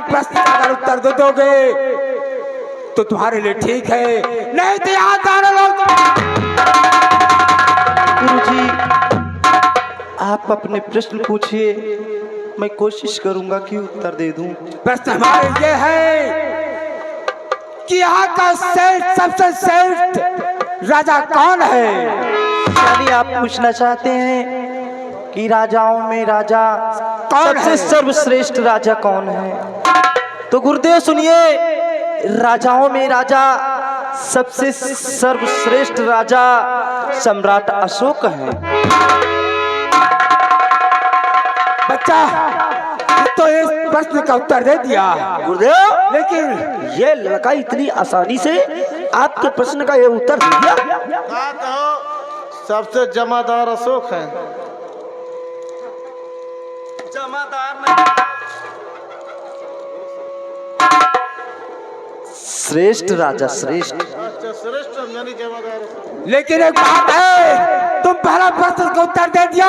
प्रश्न का अगर उत्तर दे दोगे तो तुम्हारे लिए ठीक है, नहीं तो यहाँ जाने लोग। गुरुजी, आप अपने प्रश्न पूछिए, मैं कोशिश करूंगा कि उत्तर दे दूं। प्रश्न हमारे ये है कि यहाँ का श्रेष्ठ, सबसे श्रेष्ठ राजा कौन है? यानी आप पूछना चाहते हैं कि राजाओं में राजा सबसे सर्वश्रेष्ठ राजा कौन है? तो गुरुदेव सुनिए, राजाओं में राजा सबसे सर्वश्रेष्ठ राजा सम्राट अशोक हैं। बच्चा तो इस प्रश्न का उत्तर दे दिया गुरुदेव, लेकिन ये लड़का इतनी आसानी से आपके प्रश्न का ये उत्तर दे दिया। सबसे जमादार अशोक है। श्रेष्ठ राजा, श्रेष्ठ। श्रेष्ठ यानी जमादार। लेकिन एक बात है, तुम पहला प्रश्न का उत्तर दे दिया,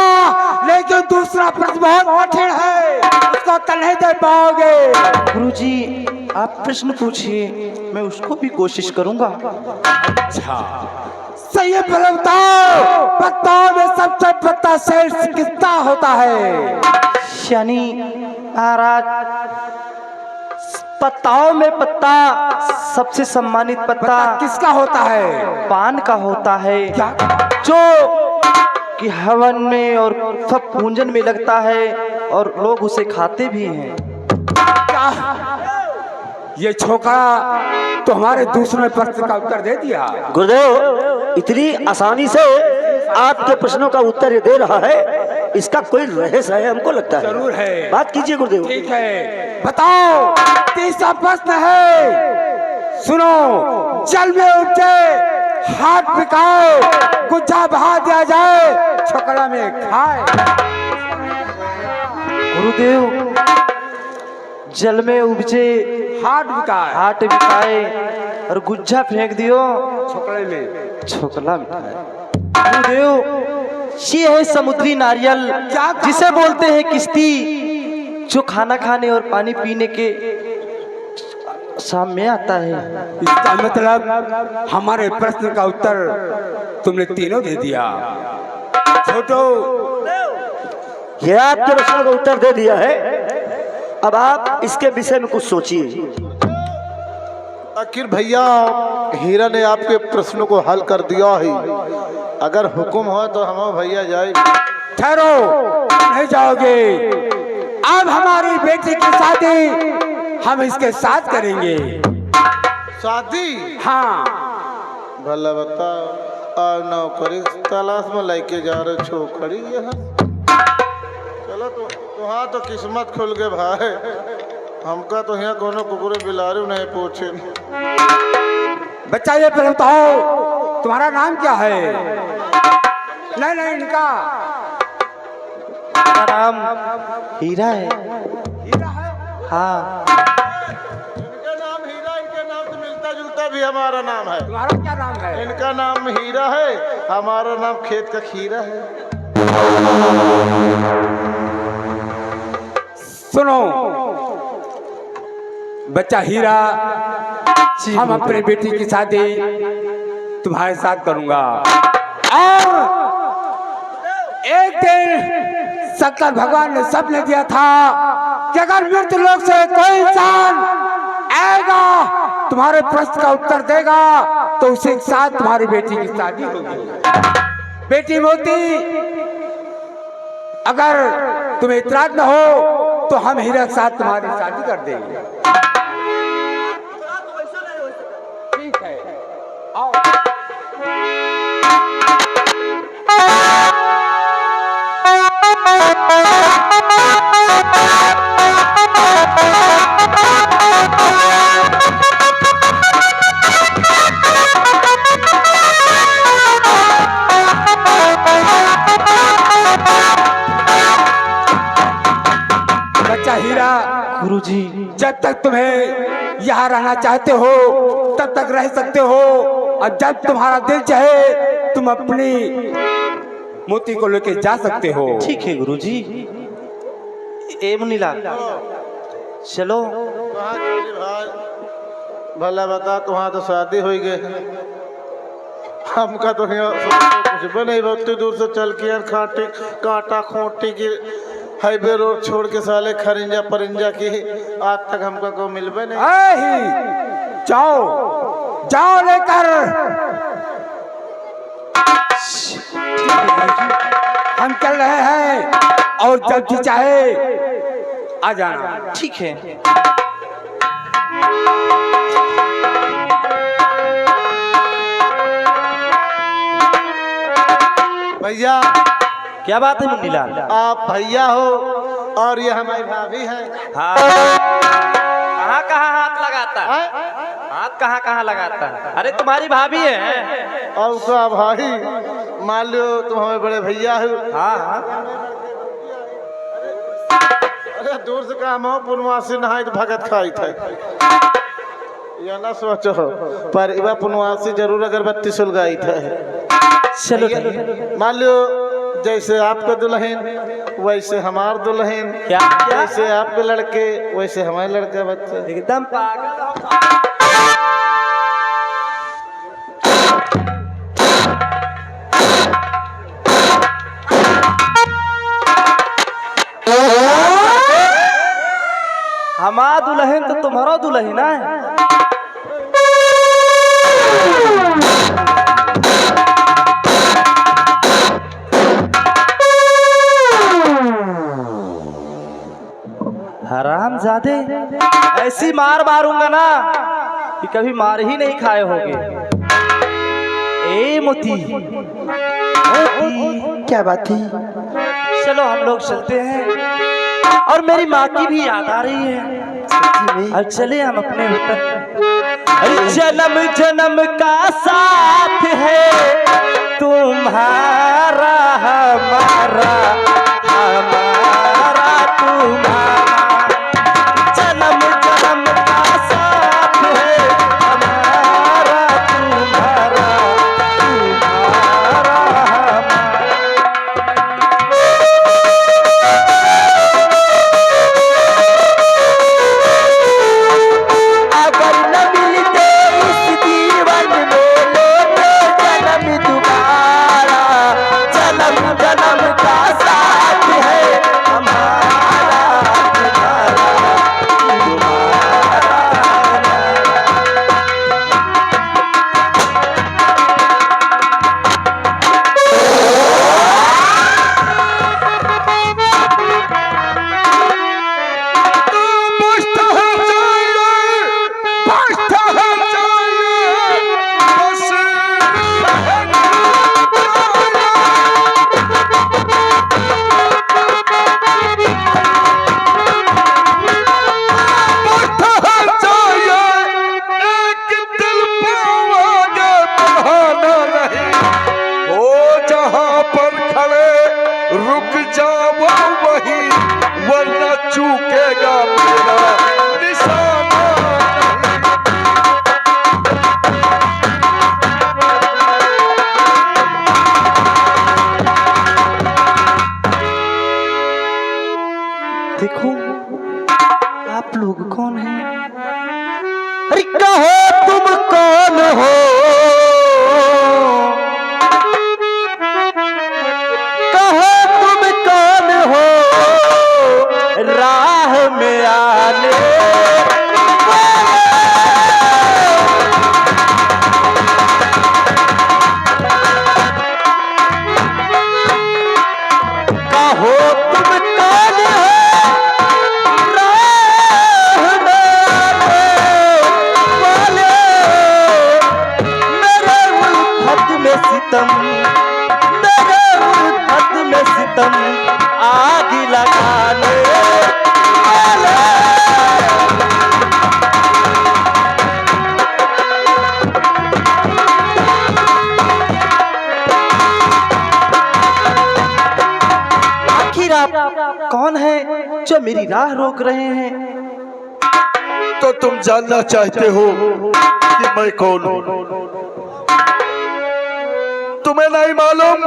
लेकिन दूसरा प्रश्न बहुत कठिन है, उसका उत्तर नहीं दे पाओगे। गुरुजी, आप प्रश्न पूछिए, मैं उसको भी कोशिश करूंगा। अच्छा, सही है, पहले बताओ, पत्ताओं में सबसे पत्ता श्रेष्ठ किसका होता है? यानी महाराज, पत्ताओं में पत्ता सबसे सम्मानित पत्ता किसका होता है? पान का होता है। क्या? जो कि हवन में और सब पूजन में लगता है और लोग उसे खाते भी हैं। क्या? ये छोकरा तो हमारे दूसरे प्रश्न का उत्तर दे दिया। गुरुदेव, इतनी आसानी से आपके प्रश्नों का उत्तर दे रहा है, इसका कोई रहस्य है हमको लगता है। जरूर है। बात कीजिए गुरुदेव। ठीक है, बताओ, तीसरा प्रश्न है, सुनो। जल में उपजे हाथ पिकाए, गुज्जा बहा दिया जाए, छोकरा में खाए। गुरुदेव, जल में उपजे हाथ बिकाए, हाट बिकाए और गुज्जा फेंक दियो, छोकरे में छोकला मिठाई। गुरुदेव, ये है समुद्री नारियल, जिसे बोलते हैं किश्ती, जो खाना खाने और पानी पीने के सामने आता है। इसका मतलब हमारे प्रश्न का उत्तर तुमने तीनों दे दिया। छोटो, ये आपके प्रश्नों का उत्तर दे दिया है, अब आप इसके विषय में कुछ सोचिए। आखिर भैया, हीरा ने आपके प्रश्नों को हल कर दिया है। अगर हुक्म हो तो हम भैया जाए। ठहरो, नहीं जाओगे। अब हमारी बेटी की शादी हम इसके साथ करेंगे। शादी? हाँ। भला बताओ, और नौकरी तलाश में लेके जा रहे छोकरी यहाँ। चलो तो तुहाँ तो किस्मत खुल गए भाई, हमका तो यहाँ कोनो कुकुरे बिलारू नहीं पूछे। बच्चा, ये पहले बताओ, तुम्हारा नाम क्या है? नहीं नहीं, इनका नाम हीरा है। हीरा है? हाँ। इनका नाम हीरा, इनका नाम तो मिलता जुलता भी हमारा नाम है। तुम्हारा क्या नाम है? इनका नाम हीरा है, हमारा नाम खेत का खीरा है। सुनो बच्चा हीरा, हम अपने बेटी की शादी तुम्हारे साथ करूंगा, और एक दिन शंकर भगवान ने सपने दिया था कि अगर मृत्यु लोक से कोई इंसान आएगा, तुम्हारे प्रश्न का उत्तर देगा, तो उसी के साथ तुम्हारी बेटी की शादी होगी। बेटी मोती, अगर तुम्हें इतराज न हो तो हम हीरा के साथ तुम्हारी शादी कर देंगे। ठीक है, आओ। बच्चा हीरा, गुरुजी, जब तक तुम्हें यहाँ रहना चाहते हो तब तक रह सकते हो, और जब तुम्हारा दिल चाहे तुम अपनी मोती को लेके जा सकते हो। ठीक है गुरुजी। ए मुनीलाल, चलो कहाँ चली भाई? भला बता, तुहाँ तो शादी हो गई, हमका तो यहाँ कुछ भी नहीं। बहुत दूर से चल के यार खाटी कांटा खोटी की हाईवे रोड छोड़ के साले खरिंजा परिंजा की आज तक हमका को मिलबे नहीं। जाओ जाओ लेकर, हम चल रहे हैं और जब जी चाहे आ जाना। ठीक है। भैया क्या बात है मुन्नीलाल? आप भैया हो और ये हमारी भाभी है। हाँ, कहाँ हाथ लगाता है? हाथ कहाँ लगाता है? अरे तुम्हारी भाभी है। और क्या भाई, मान लो तुम हमारे बड़े भैया हो। हाँ हाँ। अरे दूर से काम हो, पुनवासी नहाई तो भगत खाई थे, या ना सोचो, पर इवा पुनवासी जरूर अगरबत्ती सुलगाई थे। चलो मान लो जैसे आपका दुल्हन वैसे हमार दुल्हन, क्या जैसे आपके लड़के वैसे हमारे लड़के बच्चे। एकदम हमारा दुल्हन तो तुम्हारा दुल्हन है। हराम जादे, ऐसी मार मारूंगा ना कि कभी मार ही नहीं खाए होगे। ए मोती, क्या बात थी? चलो हम लोग चलते हैं, और मेरी माँ की भी याद आ रही है। अब चले हम अपने वतन। जन्म जन्म का साथ है तुम्हारा हमारा, हमारा तुम्हारा। जन्म जन्म का साथ है हमारा तुम्हारा, तुम्हारा हमारा। अगर न मिलते इस जीवन में लेते जन्म तुम्हारा, जन्म जन्म का साथ है हमारा तुम्हारा, तुम्हारा। रुक जाओ वही, वरना चूकेगा मेरा निशाना नहीं। देखो आप लोग कौन हैं? अरे कहो तुम कौन हो? कहो तुम कौन हो? राह में आने कहो तुम कौन हो? राह में आने वाले। मेरे उल्फत में सितम, मेरे उल्फत में सितम आग लगाने वाले। आखिर आप कौन है जो मेरी राह रोक रहे हैं? तो तुम जानना चाहते हो कि मैं कौन हूँ? तुम्हें नहीं मालूम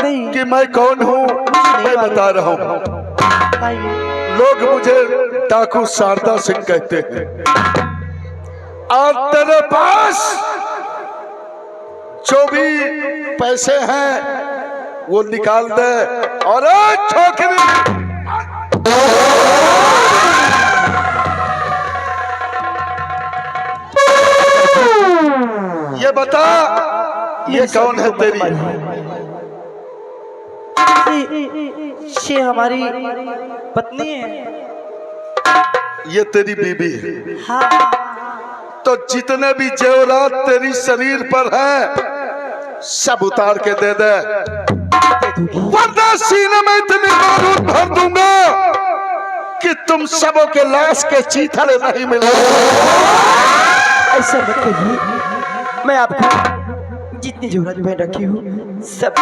नहीं, कि मैं कौन हूँ? मैं बता रहा हूँ। बताइए। लोग मुझे डाकू शारदा सिंह कहते हैं। और तेरे पास जो भी पैसे हैं वो निकाल दे और छोकरी ये बता ये कौन है तेरी? ये हमारी पत्नी है। ये तेरी बीबी है। हाँ। तो जितने भी जेवरात तेरी शरीर पर है सब उतार के दे दे, वरना सीने में इतनी बारूद भर दूंगा कि तुम सबों के लाश के चीथड़े नहीं मिलेंगे। ऐसा मत कहिए, मैं आपको जितनी जरूरत में रखी हूँ सब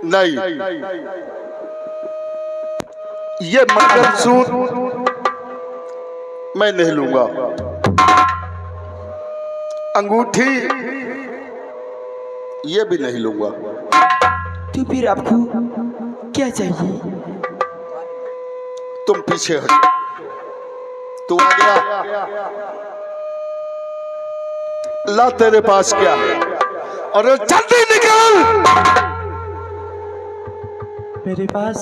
नहीं, ये मंगलसूत्र मैं नहीं लूंगा, अंगूठी ये भी नहीं लूंगा। तो फिर आपको क्या चाहिए? तुम पीछे हट, तू आ गया, ला तेरे पास क्या है और जल्दी निकल। मेरे पास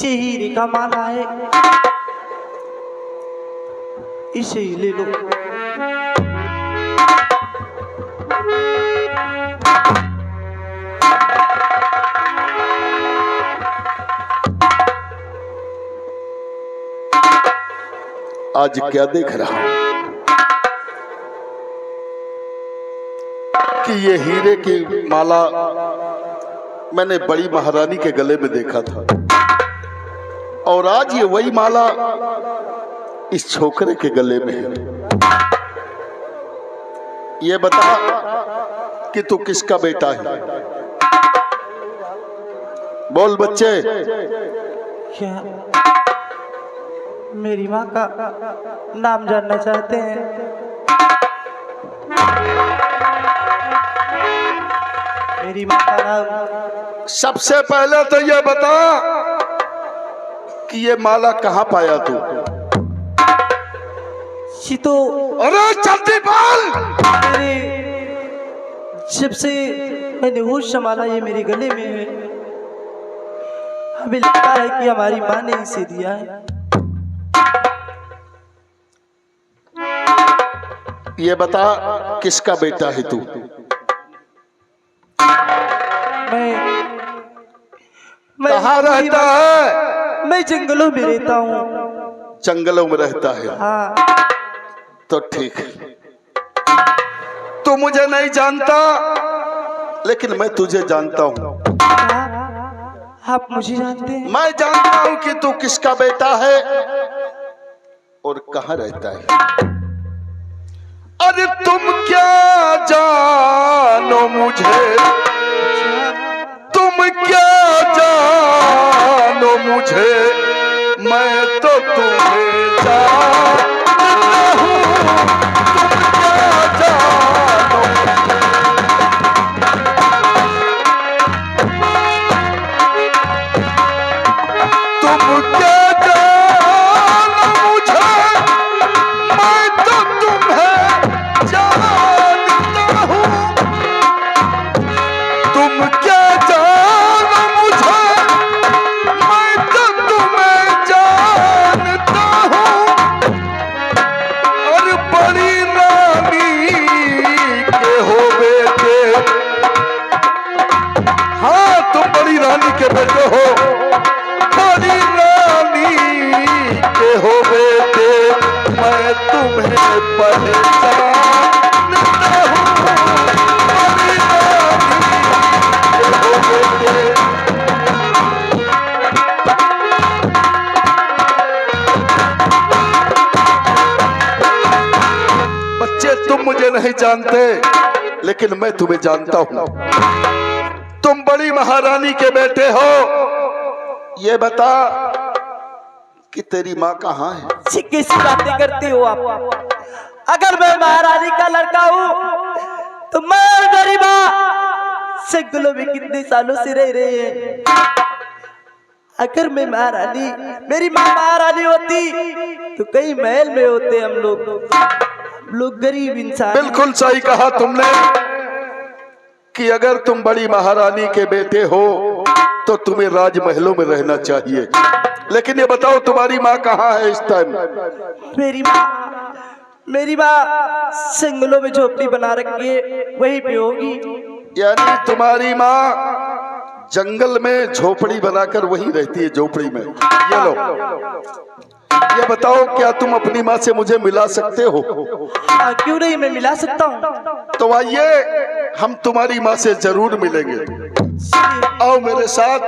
हीरे का माला है, इसे ही ले लो। आज क्या देख रहा हूं कि ये हीरे की माला मैंने बड़ी महारानी के गले में देखा था, और आज ये वही माला इस छोकरे के गले में है। ये बता कि तू किसका बेटा है? बोल बच्चे। क्या मेरी माँ का नाम जानना चाहते हैं? मेरी माँ का नाम। सबसे पहले तो ये बता कि ये माला कहाँ पाया तू? तो अरे जल्दी बोल। जब से मैंने होश संभाला ये मेरे गले में है। हमें लगता है कि हमारी माँ ने इसे दिया है। ये बता किसका बेटा है तू? मैं कहाँ रहता है? मैं जंगलों में रहता हूँ। जंगलों में रहता है? हाँ। तो ठीक है, तू मुझे नहीं जानता लेकिन मैं तुझे जानता हूँ। आप मुझे जानते हैं? मैं जानता हूँ कि तू किसका बेटा है और कहाँ रहता है। अरे तुम क्या जानो मुझे, तुम क्या जानो मुझे, मैं तो तुम्हें जानता हूँ। तुम क्या जानो, तुम क्या जानो मुझे, मैं तो तुम्हें जानता हूँ। तुम क्या जानो मुझे, मैं तो तुम्हें जानता हूँ। और बड़ी रानी के हो बेटे, हाँ तुम बड़ी रानी के बेटे हो। बड़ी रानी के हो बेटे, मैं तुम्हें पहचानता हूँ। बड़ी रानी के हो बेटे, बच्चे तुम मुझे नहीं जानते लेकिन मैं तुम्हें जानता हूं। तुम बड़ी महारानी के बेटे हो ये बता कि तेरी माँ कहाँ है? जी कैसी बातें करते हो आप? अगर मैं महारानी का लड़का हूँ तो मैं और मेरी माँ जंगलों में कितने सालों से रह रहे हैं। अगर मैं महारानी, मेरी माँ महारानी होती तो कई महल में होते हम लोग गरीब इंसान। बिल्कुल सही कहा तुमने कि अगर तुम बड़ी महारानी के बेटे हो तो तुम्हें राजमहलों में रहना चाहिए। लेकिन ये बताओ तुम्हारी माँ कहाँ है इस टाइम? मेरी माँ जंगलों में झोपड़ी बना रखी है, वहीं पे होगी। यानी तुम्हारी माँ जंगल में झोपड़ी बनाकर वहीं रहती है, झोपड़ी में। ये लो, ये बताओ क्या तुम अपनी माँ से मुझे मिला सकते हो? क्यों नहीं, मैं मिला सकता हूँ। तो आइए हम तुम्हारी माँ से जरूर मिलेंगे। आओ मेरे साथ।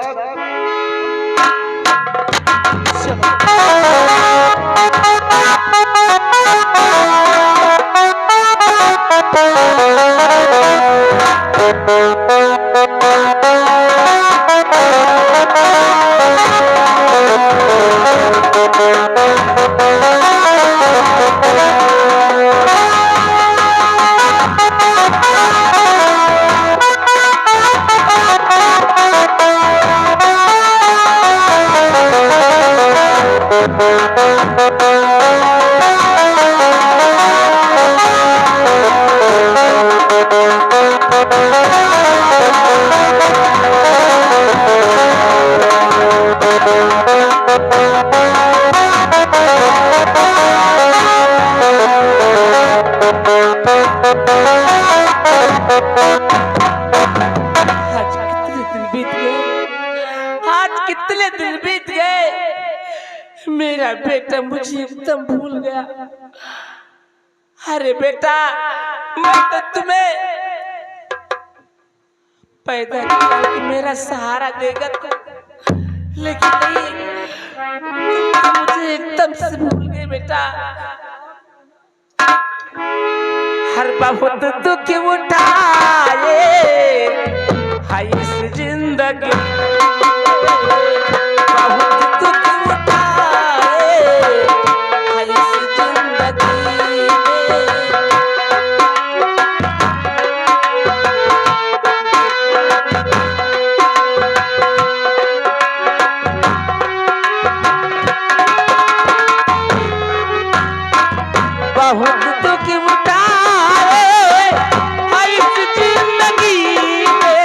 आज कितने दिन बीत गए, मेरा बेटा मुझे एकदम भूल गया। अरे बेटा, मैं तो तुम्हें पैदा किया कि मेरा सहारा देगा, लेकिन नहीं, तुम तो मुझे एकदम से भूल गए बेटा। हर बहुत दुख उठाए हाय इस जिंदगी, बहुत दुख उठाए हाय इस जिंदगी में। बहुत दुख उठाए हाय इस जिंदगी में,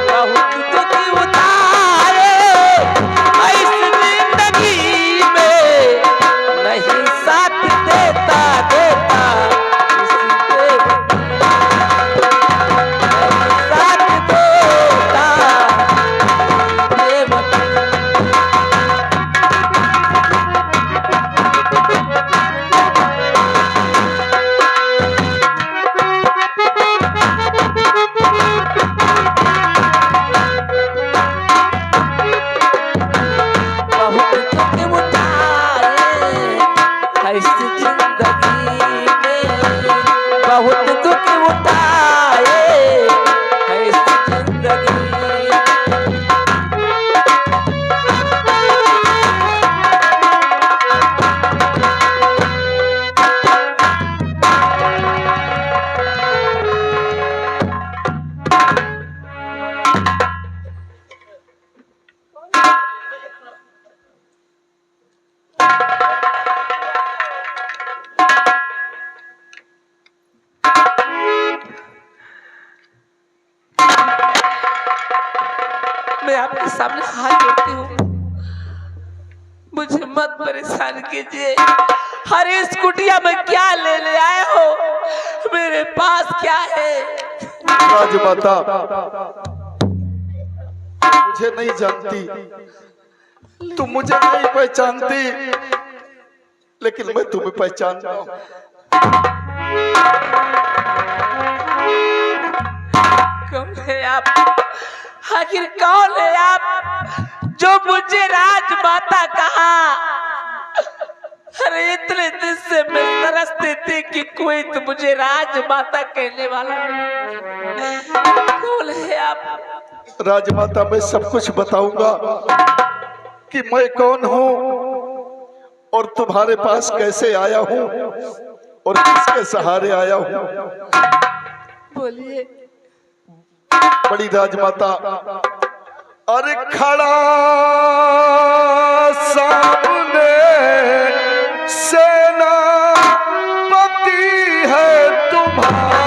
बहुत दुख उठाए हाय इस जिंदगी में। नहीं साथ देता देता किसी के, नहीं साथ देता देवता। बहुत दुख उठाए इस जिंदगी में, बहुत दुख उठाए इस जिंदगी में। मैं आपके सामने हाथ जोड़ती हूँ, मुझे मत परेशान कीजिए। हर इस कुटिया में क्या ले आए हो? मेरे पास क्या है? राजमाता, मुझे नहीं जानती, तुम मुझे नहीं पहचानती, लेकिन मैं तुम्हें पहचानता हूँ। कौन है आप? आखिर कौन है आप जो मुझे राजमाता कहा? अरे इतने दिन से मैं तरसती थी कि कोई तो मुझे राजमाता कहने वाला नहीं। कौन है आप? राजमाता, मैं सब कुछ बताऊंगा, कि मैं कौन हूं और तुम्हारे पास कैसे आया हूं और किसके सहारे आया हूं। बोलिए। बड़ी राजमाता, अरे खड़ा सामने सेनापति है तुम्हारा।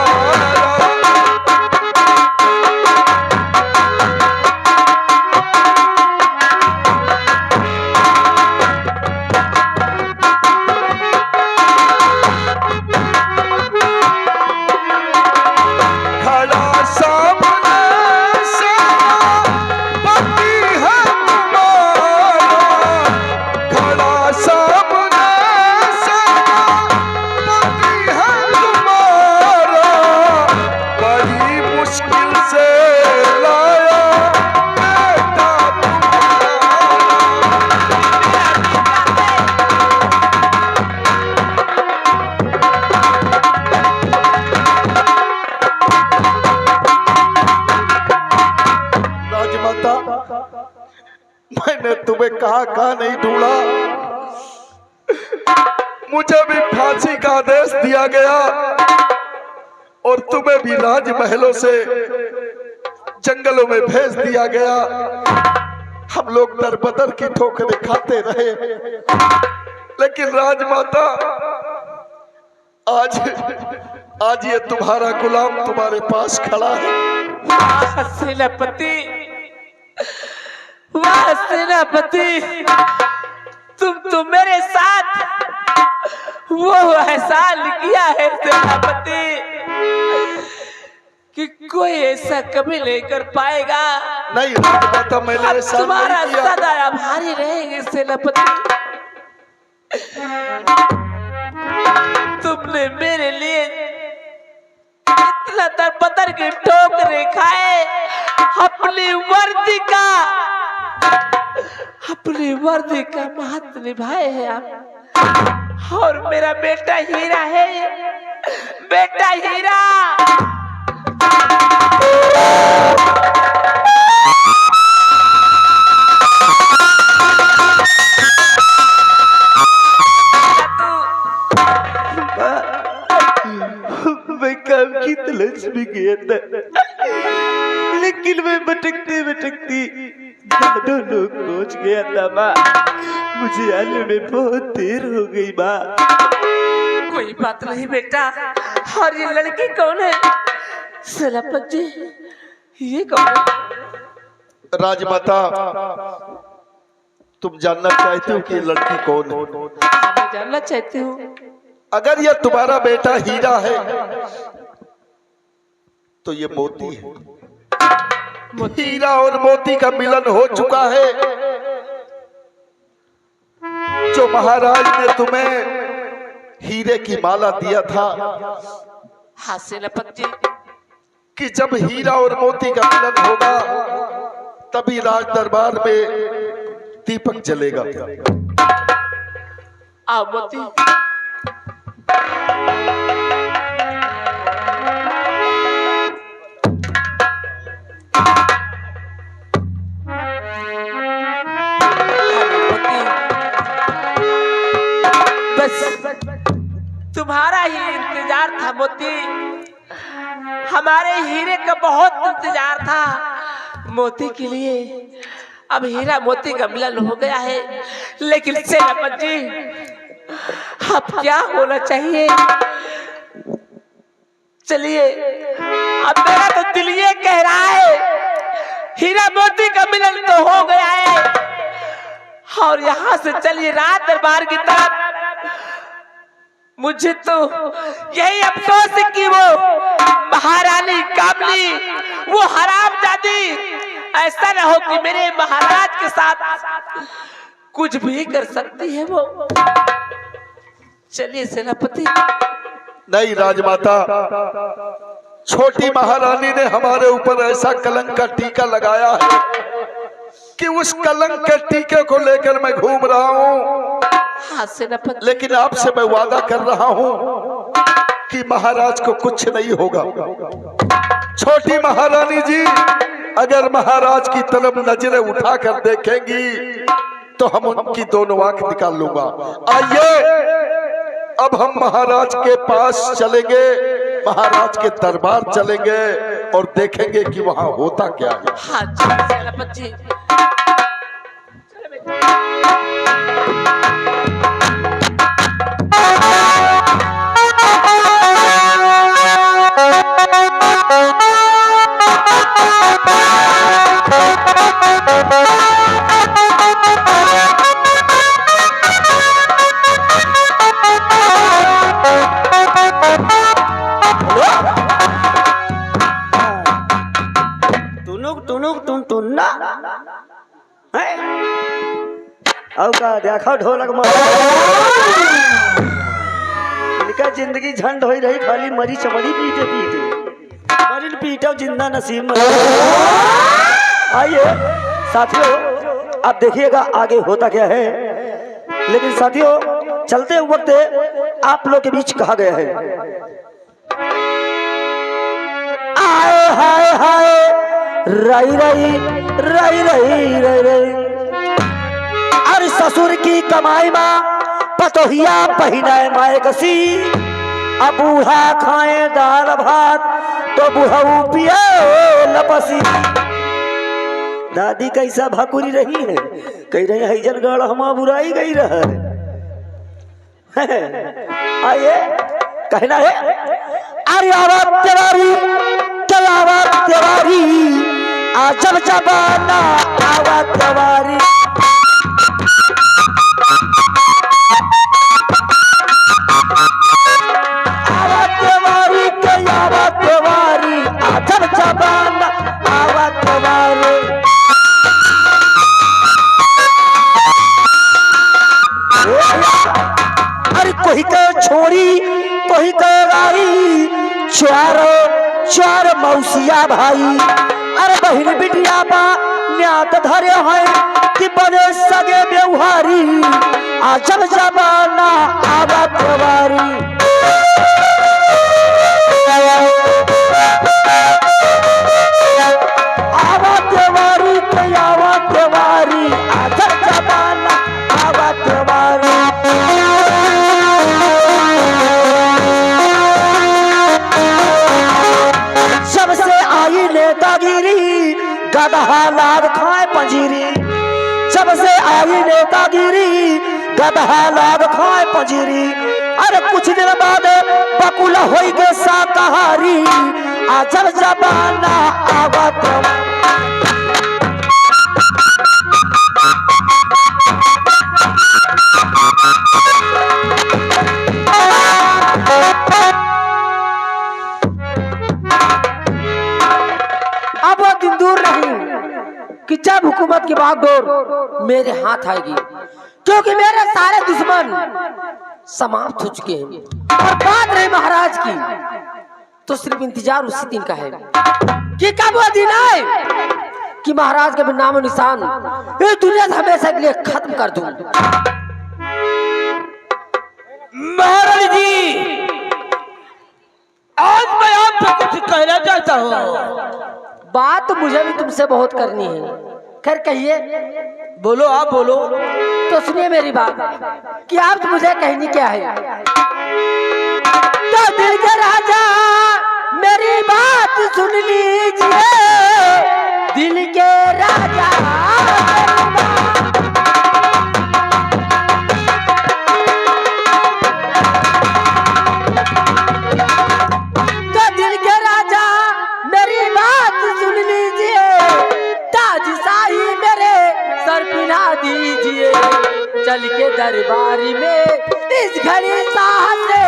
मैंने तुम्हें कहा नहीं ढूंढा, मुझे भी फांसी का आदेश दिया गया और तुम्हें भी राजमहलों से जंगलों में भेज दिया गया। हम लोग दर बदर की ठोकरें खाते रहे, लेकिन राजमाता आज ये तुम्हारा गुलाम तुम्हारे पास खड़ा है। सेनापति, वाह सेनापति, तुम तो मेरे साथ वो एहसान किया है सेनापति कि कोई ऐसा कभी नहीं कर पाएगा। नहीं राजमाता, मैंने ऐसा तुम्हारा नहीं किया। सदा आभारी रहेंगे सेनापति। तुमने मेरे लिए इतना तरपतर के ठोकरे खाए, अपनी वर्दी का महत्व निभाए हैं आप। और मेरा बेटा हीरा है, बेटा हीरा। मैं काम की तलाश में गया था, लेकिन मैं भटकते भटकती दोनों लोग पहुंच गया था माँ। मुझे आने में बहुत देर हो गई माँ। कोई बात नहीं बेटा। और ये लड़की कौन है सेनापति जी? ये कौन है? राजमाता, तुम जानना चाहते हो कि ये लड़की कौन है? मैं जानना चाहती हूँ। अगर ये तुम्हारा बेटा हीरा है तो ये मोती है। हीरा और मोती का मिलन हो चुका है। जो महाराज ने तुम्हें हीरे की माला दिया था, हाँ सेनापति जी, कि जब हीरा और मोती का मिलन होगा तभी राज दरबार में दीपक जलेगा। आओ मोती। तुम्हारा ही इंतजार था मोती, हमारे हीरे का बहुत इंतजार था मोती के लिए। अब हीरा मोती का मिलन हो गया है, लेकिन सेनापति जी अब क्या होना चाहिए? चलिए, अब मेरा तो दिल ये कह रहा है हीरा मोती का मिलन तो हो गया है, और यहाँ से चलिए राज दरबार की तरफ। मुझे तो यही अफसोस है कि वो महारानी कामली, वो हरामजादी, ऐसा न हो कि मेरे महाराज के साथ कुछ भी कर सकती है वो। चलिए सेनापति। नहीं राजमाता, छोटी महारानी ने हमारे ऊपर ऐसा कलंक का टीका लगाया है कि उस कलंक के टीके को लेकर मैं घूम रहा हूँ। हाँ सेनापति। लेकिन आपसे मैं वादा कर रहा हूँ कि महाराज को कुछ नहीं होगा। छोटी महारानी जी अगर महाराज की तरफ नजरें उठाकर देखेंगी तो हम उनकी दोनों आंख निकाल लूंगा। आइए अब हम महाराज के पास चलेंगे, महाराज के दरबार चलेंगे और देखेंगे कि वहां होता क्या है। हाँ जी सेनापति जी। अब का देखो ढोलक मार इनका जिंदगी झंड हो रही, खाली मरी चमड़ी पीटे पीटे मरी पीटे जिंदा नसीब में। आइए साथियों आप देखिएगा आगे होता क्या है, लेकिन साथियों चलते वक्त आप लोग के बीच कहा गया है आए हाय हाय रई रई रई रई रई रई अरे ससुर की कमाई माँ पतोहिया पहिनाए माए कसी, अब बूढ़ा खाए दाल भात तो बुढ़ऊ पिए लपसी। दादी कैसा भाकुरी रही है, कह रही है जनगढ़ हम बुराई गई रहा आइए कहना है अरे आवाज तिवारी चल आवाज तिवारी आजब जबाना आवाज तिवारी आवाज तिवारी के आवाज तिवारी आजब जबाना आवाज तिवारी। अरे कोई तो छोड़ी कोई तो गाई चार मौसिया भाई, अरे बहन बिटिया बा न्यात धरे हैं कि बने सगे व्यवहारी आजब जमाना आवा तिवारी। आवा तिवारी के आवा तिवारी आजब जमाना आवा तिवारी। सबसे आई नेतागिरी गधा लाग खाए पंजीरी, सबसे आई नेतागिरी गधा लाग खाए पंजीरी। अरे कुछ दिन बाद बकुला होई के शाकाहारी आजब जमाना आवत। अब वो दिन दूर नहीं कि जब हुकूमत की बागडोर मेरे हाथ आएगी, क्योंकि मेरे सारे दुश्मन समाप्त हो चुके हैं और बात रही महाराज की तो सिर्फ इंतजार उसी दिन का है कि कब वो दिन आए कि महाराज का भी नामो निशान इस दुनिया से हमेशा के लिए खत्म कर दूं। महाराज जी आज मैं आपसे कुछ कहना चाहता हूँ। बात तो मुझे भी तुमसे बहुत करनी है, खैर कहिए। बोलो आप बोलो। तो सुनिए मेरी बात कि आप तो मुझे कहनी क्या है। तो दिल के राजा मेरी बात सुन लीजिए, दिल के राजा तो दिल के राजा मेरी बात सुन लीजिए, ताज शाही मेरे सर पिला दीजिए, चल के दरबारी में इस घड़ी साहब से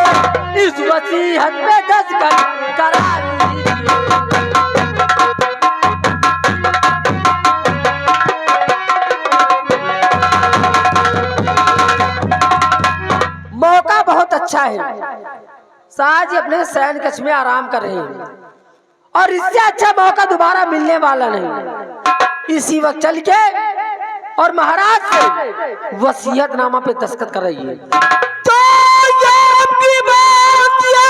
इस वसीयत में दस्तखत करा दीजिए। मौका बहुत अच्छा है, शाह जी अपने शयन कक्ष में आराम कर रहे हैं और इससे अच्छा मौका दोबारा मिलने वाला नहीं। इसी वक्त चल के और महाराज से वसीयतनामा पे दस्तखत कर रही है। तो ये आपकी बात ये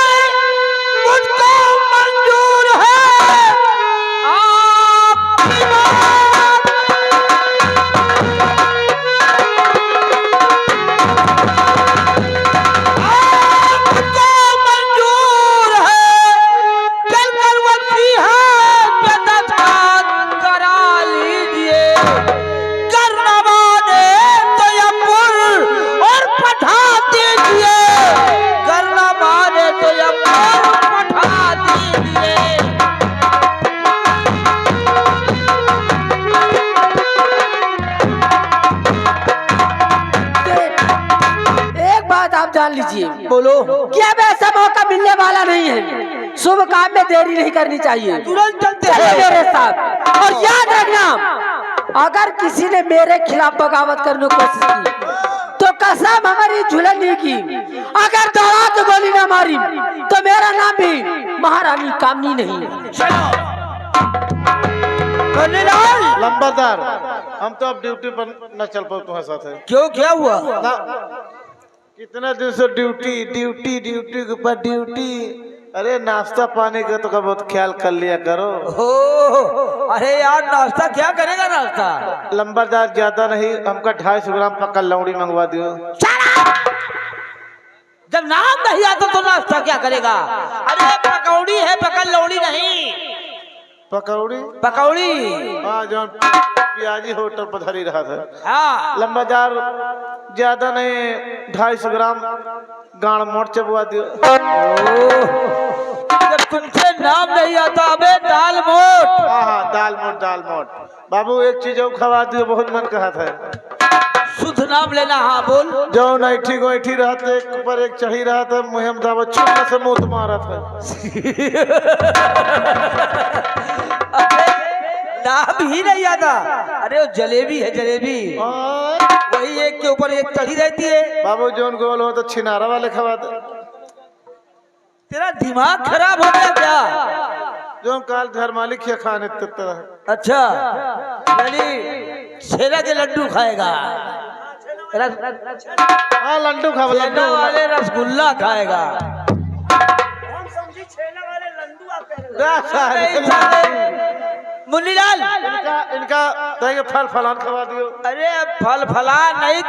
मुझको मंजूर है। आपकी बात बात आप जान लीजिए बोलो। कि अब ऐसा मौका मिलने वाला नहीं है। शुभ काम में देरी नहीं करनी चाहिए, तुरंत चलते चलो हैं। मेरे साथ। और याद रखना, अगर किसी ने मेरे खिलाफ बगावत करने की कोशिश की तो कसम हमारी झुलनी की, अगर दौड़ा तो गोली ना मारी तो मेरा नाम भी महारानी कामनी नहीं। लंबादार, हम तो अब ड्यूटी पर न चल पाओ तुम्हारे साथ है। क्यों, क्या हुआ? ना, कितना दिन से ड्यूटी ड्यूटी ड्यूटी के ऊपर ड्यूटी। अरे नाश्ता पानी का तो बहुत ख्याल कर लिया करो। अरे यार नाश्ता क्या करेगा नाश्ता? लंबादार ज्यादा नहीं, हमका 250 ग्राम पक्का लौड़ी मंगवा दियो। जब नाम नहीं आता तो नाश्ता क्या करेगा? अरे पकौड़ी है, पकड़ लौड़ी नहीं। पकौड़ी पकौड़ी हाँ, जो पियाजी होटल पर धरी रहा था। हाँ। लंबादार ज्यादा नहीं, 250 ग्राम गाड़ मोट चबवा दियो। जब तुमसे नाम नहीं आता अबे दाल मोट। हाँ हाँ, दाल मोट दाल मोट। बाबू एक चीज और खवा दियो, बहुत मन कहा था। शुद्ध नाम लेना। हाँ बोल। जो नैठी गोईठी रहा था, एक ऊपर एक चढ़ी रहा था, मुँह में दावा चुपना से मुँह मारा था। नाम ही नहीं आता। अरे वो जलेबी है, जलेबी। वही एक के ऊपर एक चढ़ी रहती है। बाबू जोन गोल हो तो छिनारा वाले खवा दे। तेरा दिमाग खराब हो गया क्या? जो काल घर मालिक या खाने तरह। अच्छा, यानी छेना के लड्डू खाएगा। हाँ लड्डू खा, लड्डू छेना वाले रसगुल्ला खाएगा। मुन्नीलाल, इनका देंगे फल फलान खवा दियो। अरे अब फल फला नहीं,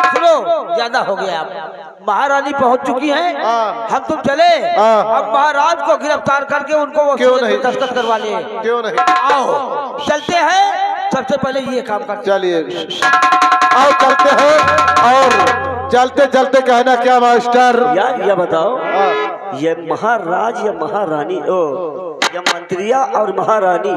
सुनो ज्यादा हो गया। अब महारानी पहुंच चुकी हैं, हाँ। हम तुम चले। हाँ। अब महाराज को गिरफ्तार करके उनको क्यों नहीं? दस्तखत करवा ले। क्यों नहीं? आओ चलते हैं। सबसे पहले ये काम करते चलिए आओ चलते हैं। और चलते चलते कहना क्या मास्टर? यार ये बताओ, हाँ। ये महाराज या महारानी, ओ या मंत्रिया और महारानी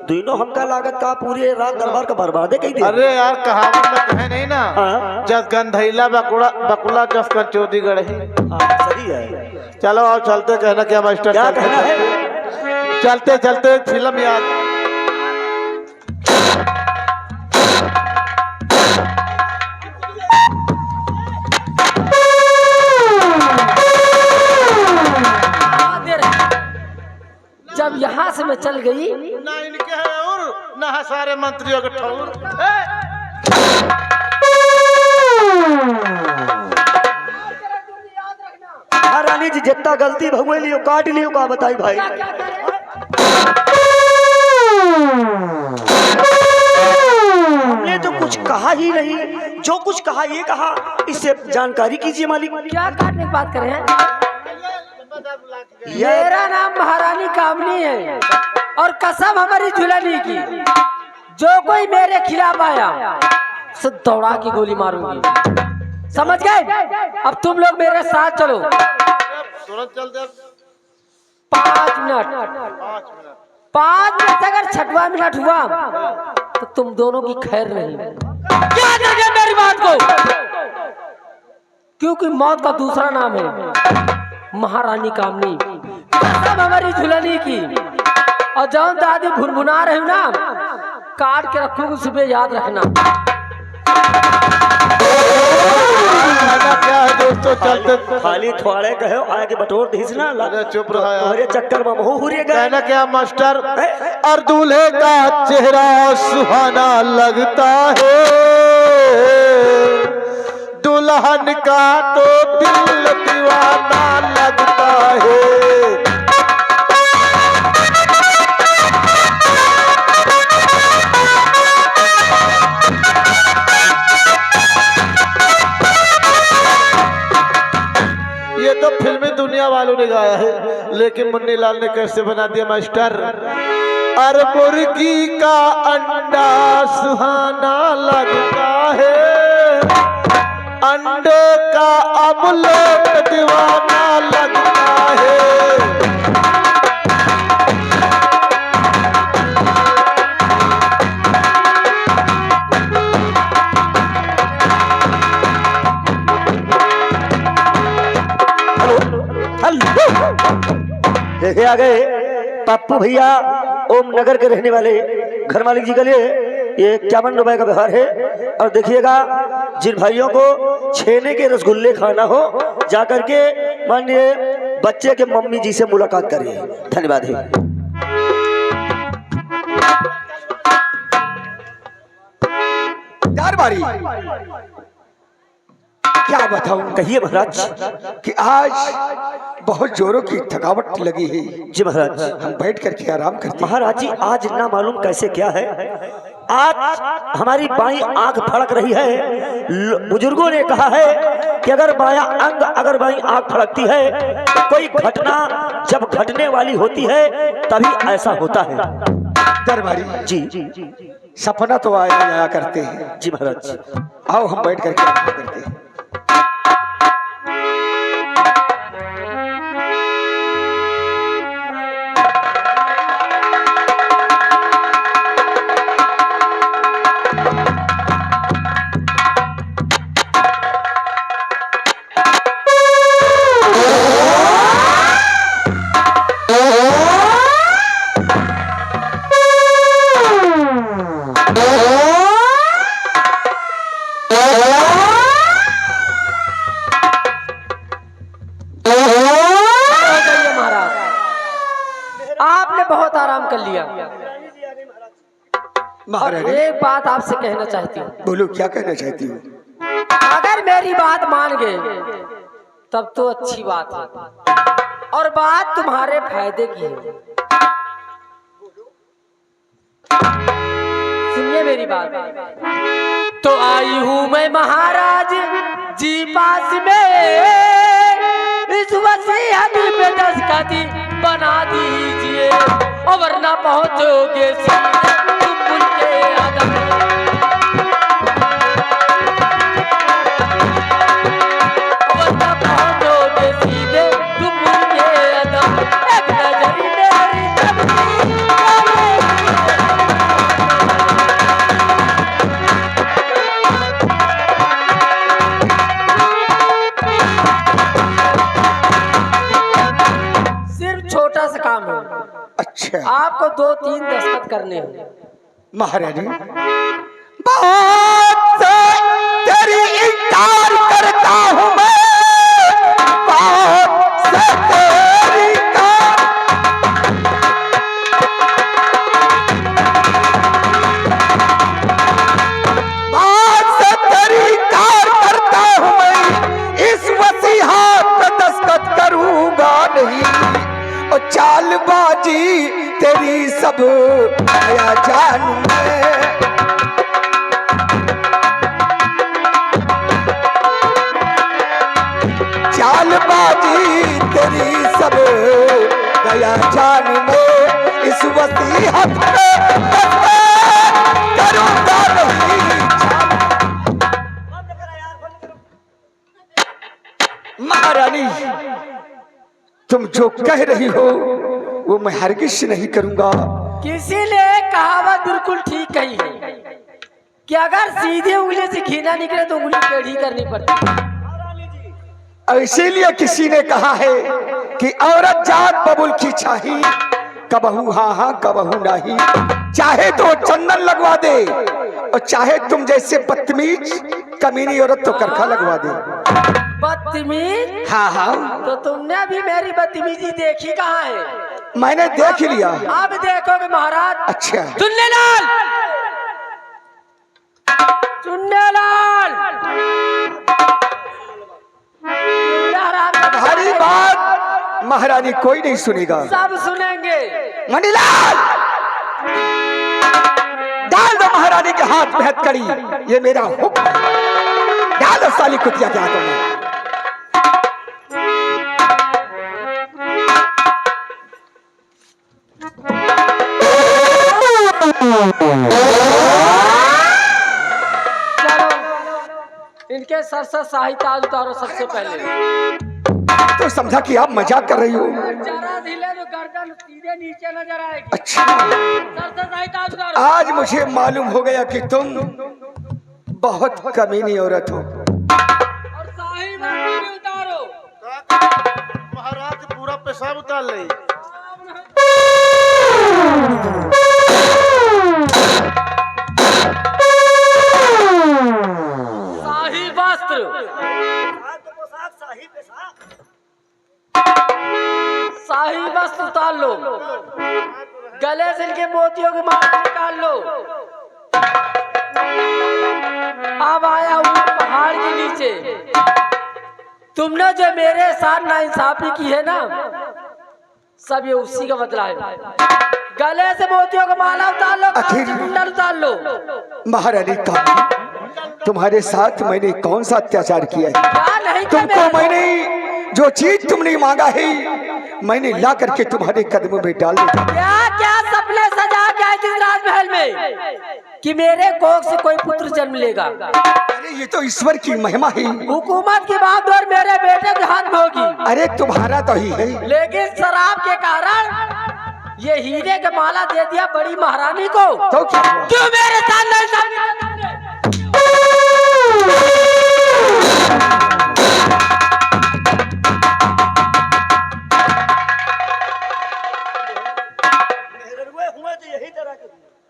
दोनों हमका लागत का पूरे रात दरबार का बर्बादे कही थी। अरे यार कहावत में कहे नहीं ना, हाँ। जस गंधैला बकुला जस कंचोदी गढ़ी। सही है। चलो आओ चलते, कहना क्या मास्टर? क्या कहना है? चलते चलते एक फिल्म याद। जब यहाँ से मैं चल गई ना इनके है और ना है सारे मंत्रियों के ठौर। महारानी जी जितना गलती भगवे लियो काट लियो, का बताई भाई। हमने तो कुछ कहा ही नहीं, जो कुछ कहा ये कहा। इससे जानकारी कीजिए मालिक। क्या काटने की बात कर रहे हैं? मेरा नाम महारानी कामनी है और कसम हमारी झुलनी की, जो कोई मेरे खिलाफ आया उसे दौड़ा के गोली मारूंगी। समझ गए? अब तुम लोग मेरे साथ चलो। तुरंत चल दे। 5 मिनट 5 मिनट अगर 6वां मिनट हुआ तो तुम दोनों की खैर नहीं। क्या करेंगे मेरी बात को? क्योंकि मौत का दूसरा नाम है महारानी कामनी। कसम हमारी झुलनी की, और जौन दादी भुनभुना रहे हो ना, काट के रखूंगी, सुबह याद रखना। क्या है दोस्तों? चलते खाली थोड़े कहे आगे बटोर दीस ना। अरे चुप रहा यार। तुम्हारे चक्कर में बहु हुए गए। कहना क्या मास्टर? और दूल्हे का चेहरा सुहाना लगता है, दुल्हन का तो दिल दीवाना लगता है। ये तो फिल्मी दुनिया वालों ने गाया है, लेकिन मुन्नीलाल ने कैसे बना दिया मास्टर? और मुर्गी का अंडा सुहाना लगता है, अंडे का अमलेट दीवाना लगता है। देखे आ गए पप्पू भैया ओम नगर के रहने वाले घर मालिक जी के लिए ये 51 रुपए का व्यवहार है। और देखिएगा जिन भाइयों को छेने के रसगुल्ले खाना हो जाकर के माननीय बच्चे के मम्मी जी से मुलाकात करिए। धन्यवाद है। दरबारी क्या बताऊं, कहिए महाराज। कि आज बहुत जोरों की थकावट लगी है। जी महाराज। हम बैठ करके आराम करते हैं। महाराज जी आज ना मालूम कैसे क्या है, आज हमारी बाईं आंख फड़क रही है। बुजुर्गों ने कहा है कि अगर बाईं आंख फड़कती है तो कोई घटना जब घटने वाली होती है तभी ऐसा होता है। दरबारी जी सपना तो आया करते हैं। जी महाराज। आओ हम बैठ करके आराम करते हैं। बहुत आराम कर लिया। और एक बात आपसे कहना चाहती हूँ। बोलो, क्या कहना चाहती हूँ? अगर मेरी बात मान गए तब तो अच्छी बात है, और बात तुम्हारे फायदे की है। सुनिए मेरी बात। तो आई हूँ मैं महाराज जी पास में, इस वसीयत पे दस्तखत बना दीजिए, और वरना पहुंचोगे सीधे तुम उनके आदम। वरना पहुंचोगे सीधे तुम उनके आदम। एक नजर मेरी छोटा सा काम है। अच्छा, आपको 2-3 दस्तखत करने हैं। महारानी, बात से तेरी इनकार करता हूँ मैं, बात से तेरी इनकार करता हूँ मैं, इस वसीयत पे दस्तखत करूंगा नहीं। और चालबाजी तेरी सब आया जानू मैं, चालबाजी तेरी सब गया जान में, इस वसीयत पे करूंगा नहीं। महारानी, तुम जो कह रही हो वो मैं हरगिज नहीं करूंगा। किसी ने कहावत बिल्कुल ठीक कही है कि अगर सीधे उंगली से घी ना निकले तो उंगली टेढ़ी करनी पड़ती। इसीलिए किसी ने कहा है कि औरत जात बबुल की चाही, कबहू हाँ हाँ कबहू नहीं। चाहे तो चंदन लगवा दे, और चाहे तुम जैसे बदतमीज कमीनी औरत तो करखा लगवा दे। बदतमीज? हाँ हाँ। तो तुमने अभी मेरी बदतमीजी देखी कहाँ है? मैंने देख लिया। अब देखोगे महाराज। अच्छा। चुन्नेलाल, चुन्नेलाल, तुम्हारी बात महारानी कोई नहीं सुनेगा। सब सुनेंगे। मणिलाल, डाल दो महारानी के हाथ में हथकड़ी, ये मेरा हुक्म। डाल दो साली कुतिया के हाथों में। चलो इनके सर से शाही ताज उतारो सबसे पहले। तो समझा कि आप मजाक कर रही हो। जरा ढीले तो गर्दन सीधे नीचे नजर आएगी। अच्छा, सर से शाही ताज उतारो। आज मुझे मालूम हो गया कि तुम बहुत कमीनी औरत हो। और शाही वर्दी भी उतारो। महाराज पूरा पेशाब उतार ले। शाही वस्त्र, शाही वस्त्र उतार लो, गले से इनके मोतियों की माला निकाल लो। अब आया हूँ पहाड़ के नीचे। तुमने जो मेरे साथ नाइंसाफी की है ना, सब ये उसी का बदला है। गले से मोतियों का माला उतार लो, कान से कुंडल उतार लो। महारानी कामिनी, तुम्हारे साथ मैंने कौन सा अत्याचार किया है? क्या नहीं किया तुमको मेरे मैंने जो चीज तुमने मांगा है मैंने ला करके तुम्हारे कदमों में डाल दिया। क्या क्या सपने सजा के आई थी राजमहल में कि मेरे कोख से कोई पुत्र जन्म लेगा। अरे ये तो ईश्वर की महिमा है। हुकूमत की बात और मेरे बेटे के हाथ में होगी। अरे तुम्हारा तो ही है। लेकिन शराब के कारण ये हीरे का माला दे दिया बड़ी महारानी को। तो क्या हुआ? क्यों मेरे साथ नहीं समझे?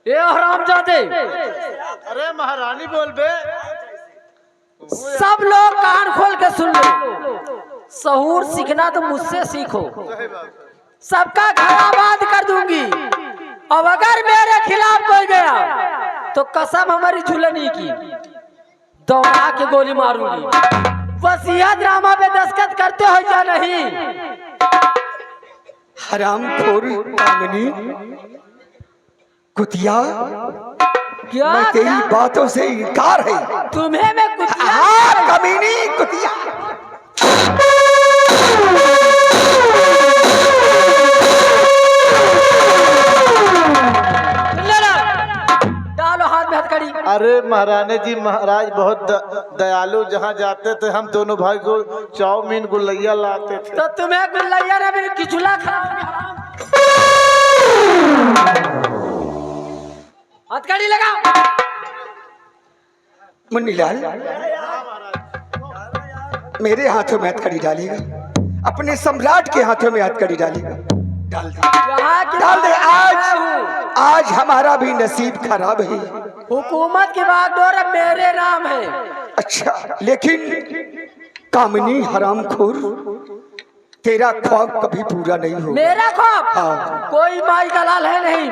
ये हरामजादे, अरे महारानी बोल बे। सब लोग कान खोल के सुन लो। सहूर सीखना तो मुझसे सीखो। सबका घर आबाद कर दूंगी। अब अगर मेरे खिलाफ कोई गया तो कसम हमारी झूलनी की, दौड़ा के गोली मारूंगी। वसीयत ड्रामा पे दस्तखत करते हो या नहीं? हरामखोर कामिनी कुतिया, क्या मैं तेरी बातों से इनकार है। तुम्हें मैं कुछ हाँ कमीनी कुतिया। डालो हाथ में हथकड़ी। अरे महारानी जी, महाराज बहुत दयालु, जहाँ जाते थे हम दोनों भाई को चाउमीन गुलैया लाते थे। तो तुम्हें गुल्लैया ने भी किचुला खा। हथकड़ी लगा। मुन्नीलाल, मेरे हाथों में हथकड़ी डालेगा, अपने सम्राट के हाथों में हथकड़ी डालेगा। डाल दे, यहाँ की डाल दे। बात हूँ। आज हमारा भी नसीब खराब है। हुकूमत की बागडोर अब मेरे नाम है। अच्छा, लेकिन कामिनी हरामखोर, तेरा ख्वाब कभी पूरा नहीं होगा। मेरा ख्वाब? हाँ। कोई माई का लाल है नहीं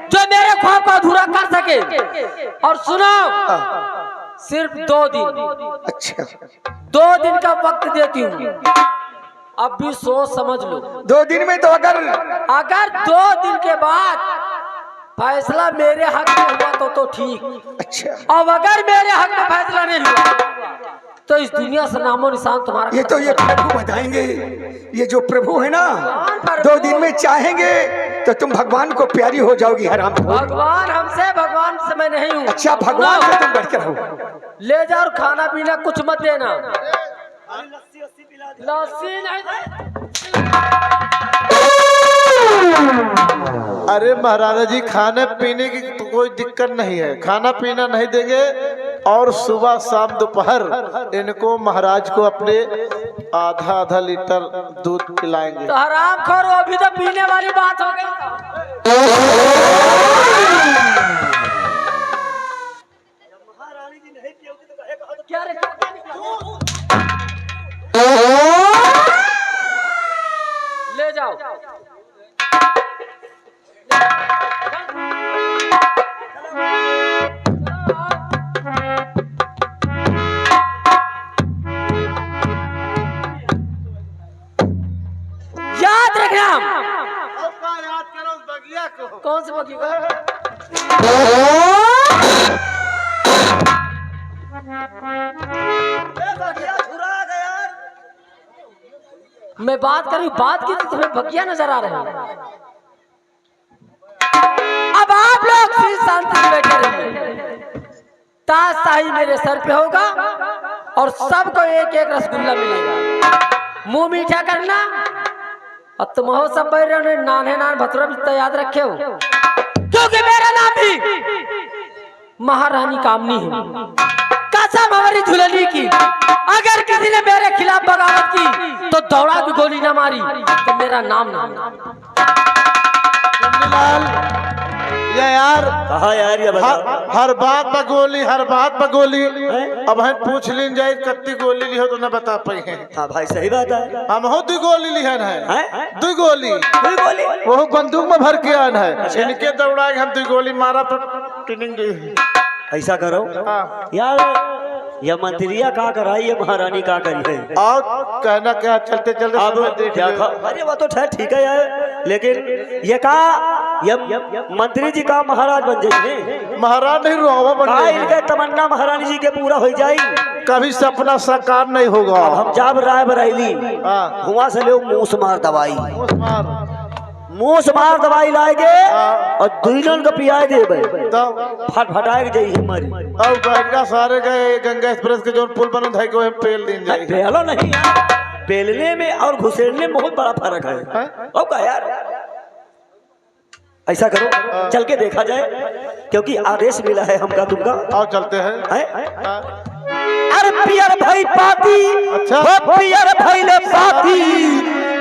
जो मेरे ख्वाब को अधूरा कर सके। और सुनो, सिर्फ 2 दिन, अच्छा 2 दिन का वक्त देती हूँ। अब भी सोच समझ लो। 2 दिन में तो अगर 2 दिन के बाद फैसला मेरे हक में हुआ तो ठीक। अच्छा, अब अगर मेरे हक में फैसला नहीं हुआ तो इस दुनिया से नामो निशान तुम्हारा। ये तो ये प्रभु बताएंगे। ये जो प्रभु है ना, 2 दिन में चाहेंगे तो तुम भगवान को प्यारी हो जाओगी। हरामखोर, भगवान हमसे, भगवान से मैं नहीं हूँ। अच्छा भगवान से तुम बढ़कर हो। ले जाओ, खाना पीना कुछ मत देना। लस्सी नहीं। अरे महाराजा जी, खाने पीने की तो कोई दिक्कत नहीं है, खाना पीना नहीं देंगे। और सुबह शाम दोपहर इनको महाराज को अपने आधा आधा लीटर दूध पिलाएंगे। तो हराम खोर, वो भी तो पीने वाली बात हो गई। क्या रे? ले जाओ। याद रखना। याद करो उस बगिया को। कौन से बगी को? मैं बात करी, बात की तो तुम्हें बगिया नजर आ रहे हैं। अब आप लोग फिर शांति से बैठे रहिए। ताजशाही मेरे सर पे होगा और सबको एक एक रसगुल्ला मिलेगा। मुंह मीठा करना। और तुम हो सब बैठे नाने नान भतुरा भी तो याद रखे हो, क्योंकि मेरा नाम भी महारानी कामनी है। कसम हमारी झुलनी की, अगर किसी ने मेरे खिलाफ बगावत की तो दौड़ा की गोली ना मारी तो मेरा नाम ना। लाल ये यार कहा यार ये बता हर बात पर गोली हर बात पर गोली अब हम पूछ लीन जाए कत्ती गोली लिहो तो न बता पाई है हाँ भाई सही बात है हम हो 2 गोली लिहन है हैं? 2 गोली कोई बोली वो बंदूक में भर के आन है इनके दौड़ा के हम 2 गोली मारा तो ट्रेनिंग गई ऐसा करो हाँ। यार ये मंत्रिया का कराई ये महारानी का करी है और कहना क्या चलते चलते अब समय देख क्या लियो। अरे वो तो ठीक है यार लेकिन ये का ये मंत्री जी का महाराज बन जाइए महाराज नहीं रुआ बन का जाएंगे। इनके तमन्ना महारानी जी के पूरा हो जाए कभी सपना साकार नहीं होगा अब हम जाब राय बरेली हाँ। हुआ से ले मूस मार दवाई उस्मान, मूस मार दवाई लाएगे हाँ। और दुइनन को पियाए देबे तब फटाए जाइए मरी अब गंगा सारे गए गंगा एक्सप्रेस के जो पुल बनो था को हम पेल दिन जाए पहलो नहीं यार पेलने में और घुसेड़ने में बहुत बड़ा फर्क है अब का यार ऐसा करो चल के देखा जाए क्योंकि आदेश मिला है हमका तुमका आओ चलते हैं हैं? हाँ। अरे पियर भाई पाती अच्छा। हो पियर भाई ले पाती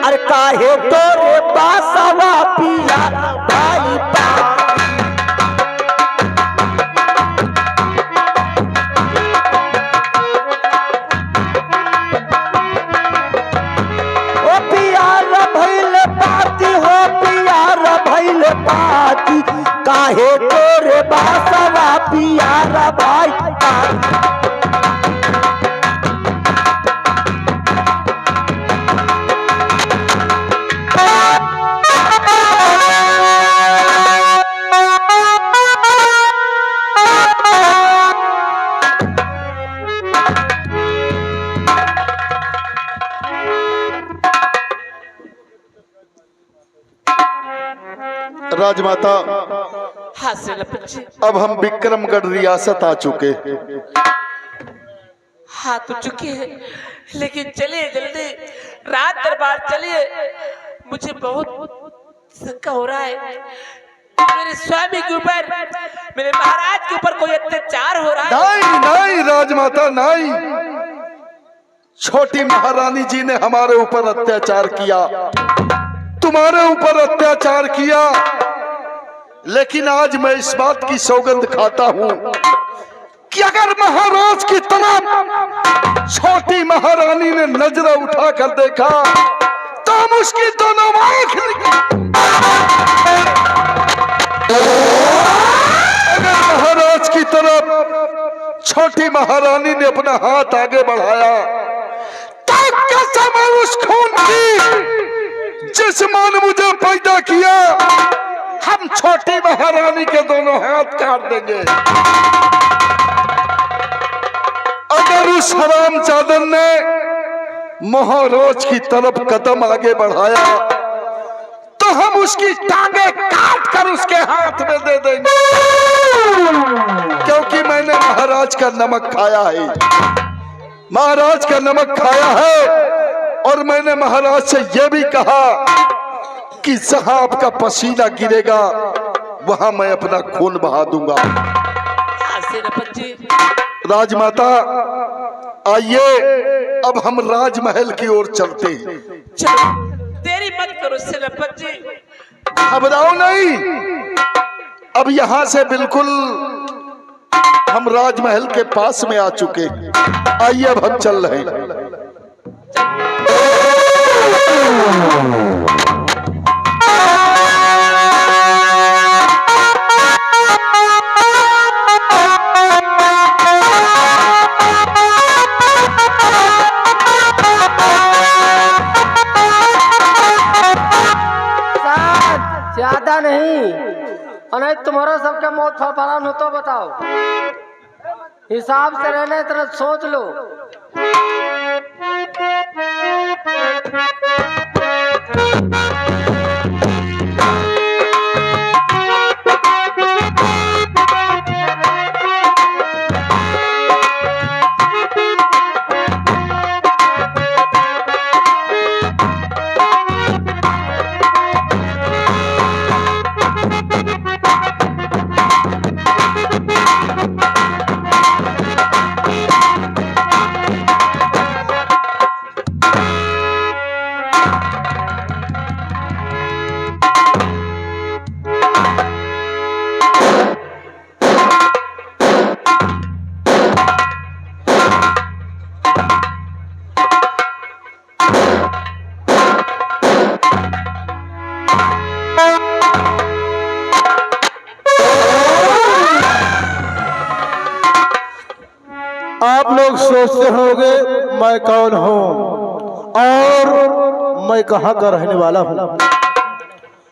अरे काहे तोरे बासवा पिया भाई पाती ओ पियार भइल पाती हो पियार भइल पाती काहे तोरे बासवा पियार भाई पाती राजमाता हाँ सेनापति जी अब हम विक्रमगढ़ रियासत आ चुके हाँ तो चुके हैं लेकिन चलिए जल्दी रात दरबार चलिए मुझे बहुत शंका हो रहा है मेरे स्वामी के ऊपर मेरे महाराज के ऊपर कोई अत्याचार हो रहा है नहीं नहीं राजमाता नहीं छोटी महारानी जी ने हमारे ऊपर अत्याचार किया तुम्हारे ऊपर अत्याचार किया लेकिन आज मैं इस बात की सौगंध खाता हूं कि अगर महाराज की तरफ छोटी महारानी ने नजर उठाकर देखा तो हम उसकी दोनों आंख अगर महाराज की तरफ छोटी महारानी ने अपना हाथ आगे बढ़ाया तो कसम है उस खून की जिस मां ने मुझे पैदा किया हम छोटी महारानी के दोनों हाथ काट देंगे अगर उस हरामजादन ने महाराज की तरफ कदम आगे बढ़ाया तो हम उसकी टांगे काट कर उसके हाथ में दे देंगे क्योंकि मैंने महाराज का नमक खाया है महाराज का नमक खाया है और मैंने महाराज से यह भी कहा कि जहां आपका पसीना गिरेगा वहां मैं अपना खून बहा दूंगा हाँ सेनापति जी राजमाता आइए अब हम राजमहल की ओर चलते हैं चलो देरी मत करो सेनापति जी घबराओ नहीं अब यहां से बिल्कुल हम राजमहल के पास में आ चुके हैं आइए अब हम चल रहे हैं ज्यादा नहीं और तुम्हारा सबका मौत फलान हो तो बताओ हिसाब से रहना इतना सोच लो सोचते होंगे मैं कौन हूँ और मैं कहाँ का रहने वाला हूँ।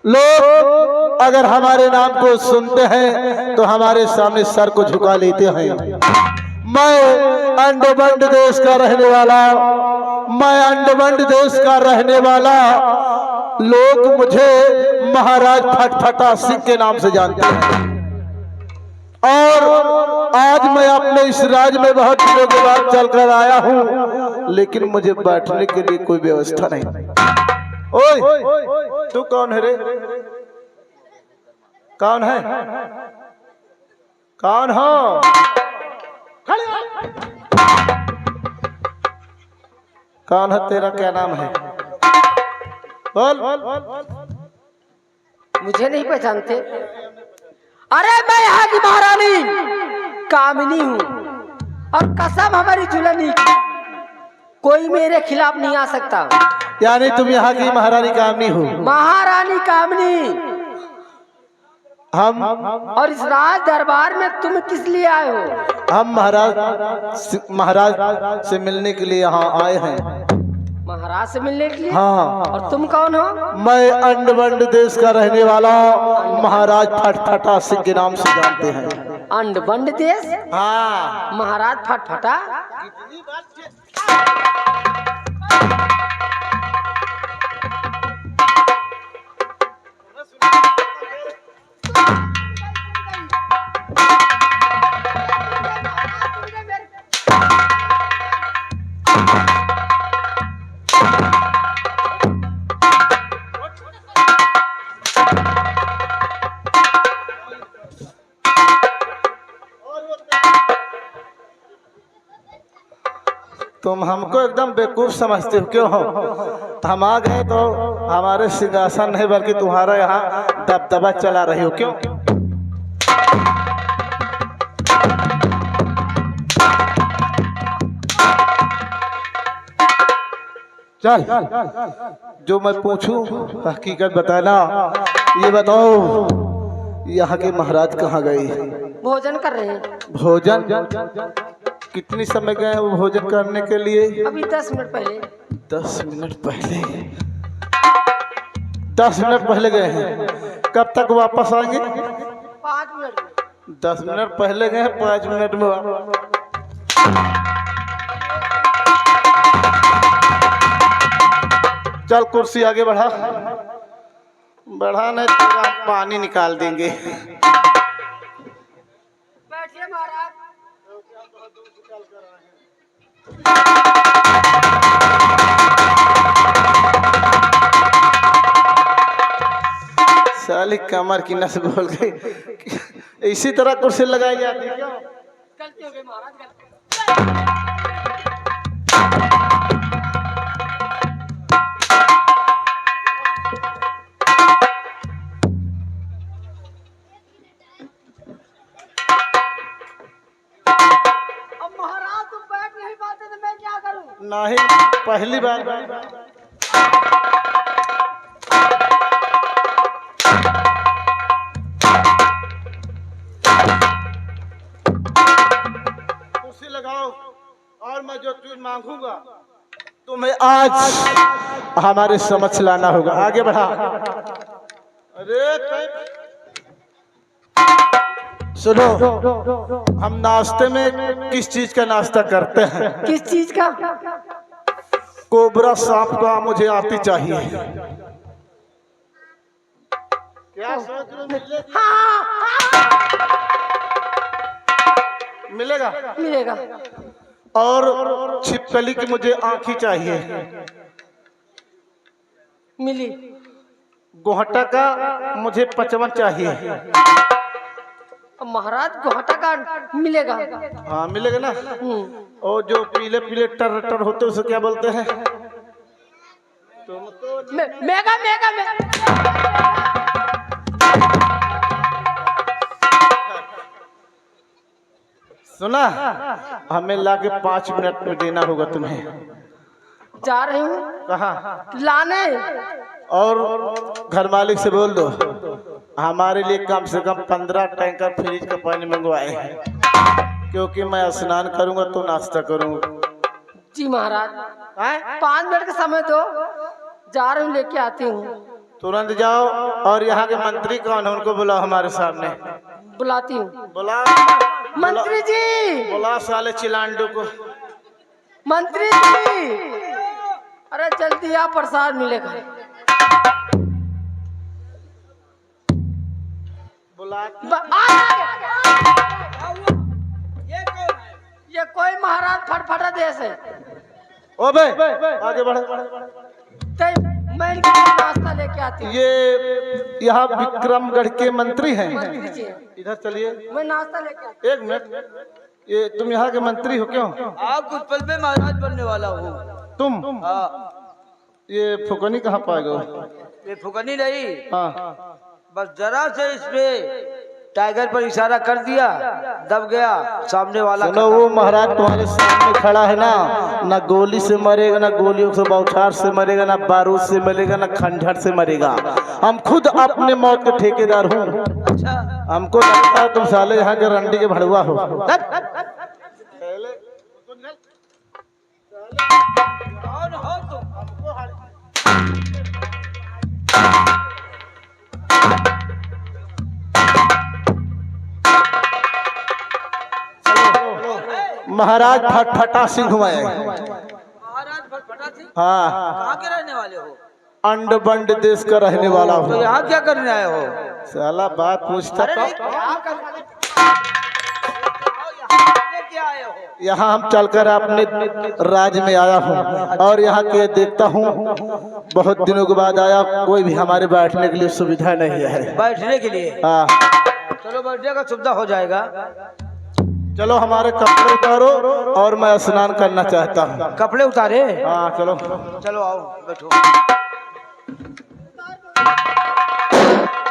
लोग अगर हमारे नाम को सुनते हैं तो हमारे सामने सर को झुका लेते हैं। मैं अंडबंड देश का रहने वाला, मैं अंडबंड देश का रहने वाला, लोग मुझे महाराज फटफटा सिंह के नाम से जानते हैं। और आज मैं अपने इस राज्य में बहुत दिनों के बाद चलकर आया हूँ, लेकिन मुझे बैठने के लिए कोई व्यवस्था नहीं। ओए तू कौन है रे? कौन है? कौन हो? कौन है? तेरा क्या नाम है? बोल। मुझे नहीं पहचानते? अरे मैं यहाँ की महारानी कामिनी हूँ और कसम हमारी दुल्हनी की, कोई मेरे खिलाफ नहीं आ सकता। यानी तुम यहाँ की महारानी कामिनी हो? महारानी कामिनी। हम और इस राज दरबार में तुम किस लिए आए हो? हम महाराज से मिलने के लिए यहाँ आए हैं। महाराज से मिलने के लिए? हाँ। और तुम कौन हो? मैं अंडबंड देश का रहने वाला महाराज फटफटा सिंह के नाम से जानते हैं। अंडबंड देश? हाँ। महाराज फटफटा? तुम हमको एकदम बेवकूफ समझते हो, क्यों हो? हम आ गए तो हमारे सिंहासन नहीं बल्कि तुम्हारा यहाँ दबदबा चला रही हो, क्यों? चल जो मैं पूछूं हकीकत बताना। ये बताओ यहाँ के महाराज कहाँ गए? भोजन कर रहे हैं। भोजन? कितनी समय गए वो भोजन करने के लिए? अभी 10 मिनट पहले। 10 मिनट पहले? 10 मिनट पहले गए हैं। कब तक वापस आएंगे? 5 मिनट। 10 मिनट पहले गए, 5 मिनट में चल कुर्सी आगे बढ़ा। बढ़ा नहीं तो पानी निकाल देंगे। बैठिए महाराज। साली कमर की नस बोल गई। इसी तरह कुर्सी लगाई जाती है क्या? गलती हो गई महाराज, गलती। अब महाराज तुम बैठ नहीं पाते तो मैं क्या करूं? नहीं, पहली बार। कुर्सी लगाओ और मैं जो चीज मांगूंगा तुम्हें आज हमारे समक्ष लाना होगा। आगे बढ़ा। अरे सुनो, हम नाश्ते में किस चीज का नाश्ता करते हैं? किस चीज का? कोबरा सांप का मुझे आती चाहिए। क्या सोच रहे हो? मिलेगा? मिलेगा। और छिपकली की मुझे आंखी चाहिए। मिली। गोहटा का मुझे 55 चाहिए। अब महाराज गोहटा का मिलेगा। हाँ मिलेगा ना। और जो पीले पीले टर टर होते उसे क्या बोलते हैं? Mega mega mega. सुना, हमें लाके 5 मिनट में देना होगा तुम्हें। जा रही हूँ। कहाँ? लाने। और घर मालिक से बोल दो हमारे लिए कम से कम 15 टैंकर फ्रिज का पानी मंगवाए, क्योंकि मैं स्नान करूंगा तो नाश्ता करूंगा। जी महाराज 5 मिनट का समय दो, जा रही हूँ, लेके आती हूँ। तुरंत जाओ। और यहाँ के मंत्री कौन है उनको बुलाओ हमारे सामने। बुलाती हूँ। बुला मंत्री जी, बुला साले चिलांडू को। मंत्री जी, अरे जल्दी आ, प्रसाद मिलेगा। बुला ये कोई महाराज फटफटा देश है। ओ बे आगे बढ़। मैं इनके लिए नाश्ता लेके आती हूँ। ये यहाँ विक्रमगढ़ के मंत्री हैं। मंत्री जी, इधर चलिए। मैं नाश्ता लेके आती हूँ। 1 मिनट, ये तुम यहाँ के मंत्री हो क्यों? आप कुछ पल में महाराज बनने वाला हूँ। तुम हाँ, ये फुकनी कहाँ पाए गए? ये फुकनी नहीं, हाँ बस जरा से इसमें टाइगर पर इशारा कर दिया, दब गया सामने वाला। सुनो, वो महाराज तुम्हारे सामने खड़ा है ना गोली से मरेगा, ना गोलियों से बौछार से मरेगा, ना बारूद से मरेगा, ना खंडहर से मरेगा। हम खुद अपने मौत के ठेकेदार हूँ। अच्छा, हमको लगता है तुम साले यहाँ के रंडी के भड़ुआ हो। कौन हो तुम? महाराज फटफटा सिंह हुए। महाराज फटफटा सिंह हाँ, कहाँ के रहने वाले हो? अंड बंड देश का रहने वाला तो हूँ। यहाँ क्या करने आए हो? साला बात पूछता अरे तो। नहीं, क्या करने आए हो? यहाँ हम चलकर अपने राज्य में आया हूँ और यहाँ के देखता हूँ बहुत दिनों के बाद आया, कोई भी हमारे बैठने के लिए सुविधा नहीं है। बैठने के लिए? हाँ चलो, बैठने का सुविधा हो जाएगा। चलो, हमारे कपड़े उतारो और मैं स्नान करना चाहता हूँ। कपड़े उतारे? हाँ चलो। चलो आओ, बैठो।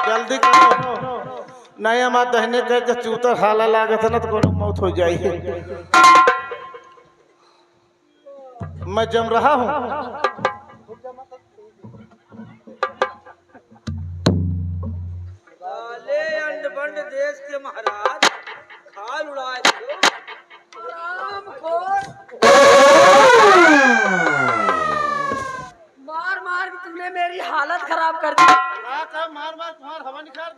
जल्दी करो, नहीं हमारे दहने के चूतर हाला लागत है ना तो कोनो मौत हो जाएगी। मैं जम रहा हूँ। साले अंड-बंड देश के महाराज खाल उड़ाए दियो। मार मार के तुमने मेरी हालत खराब कर दी। मार मार तुम्हार हवा निकाल।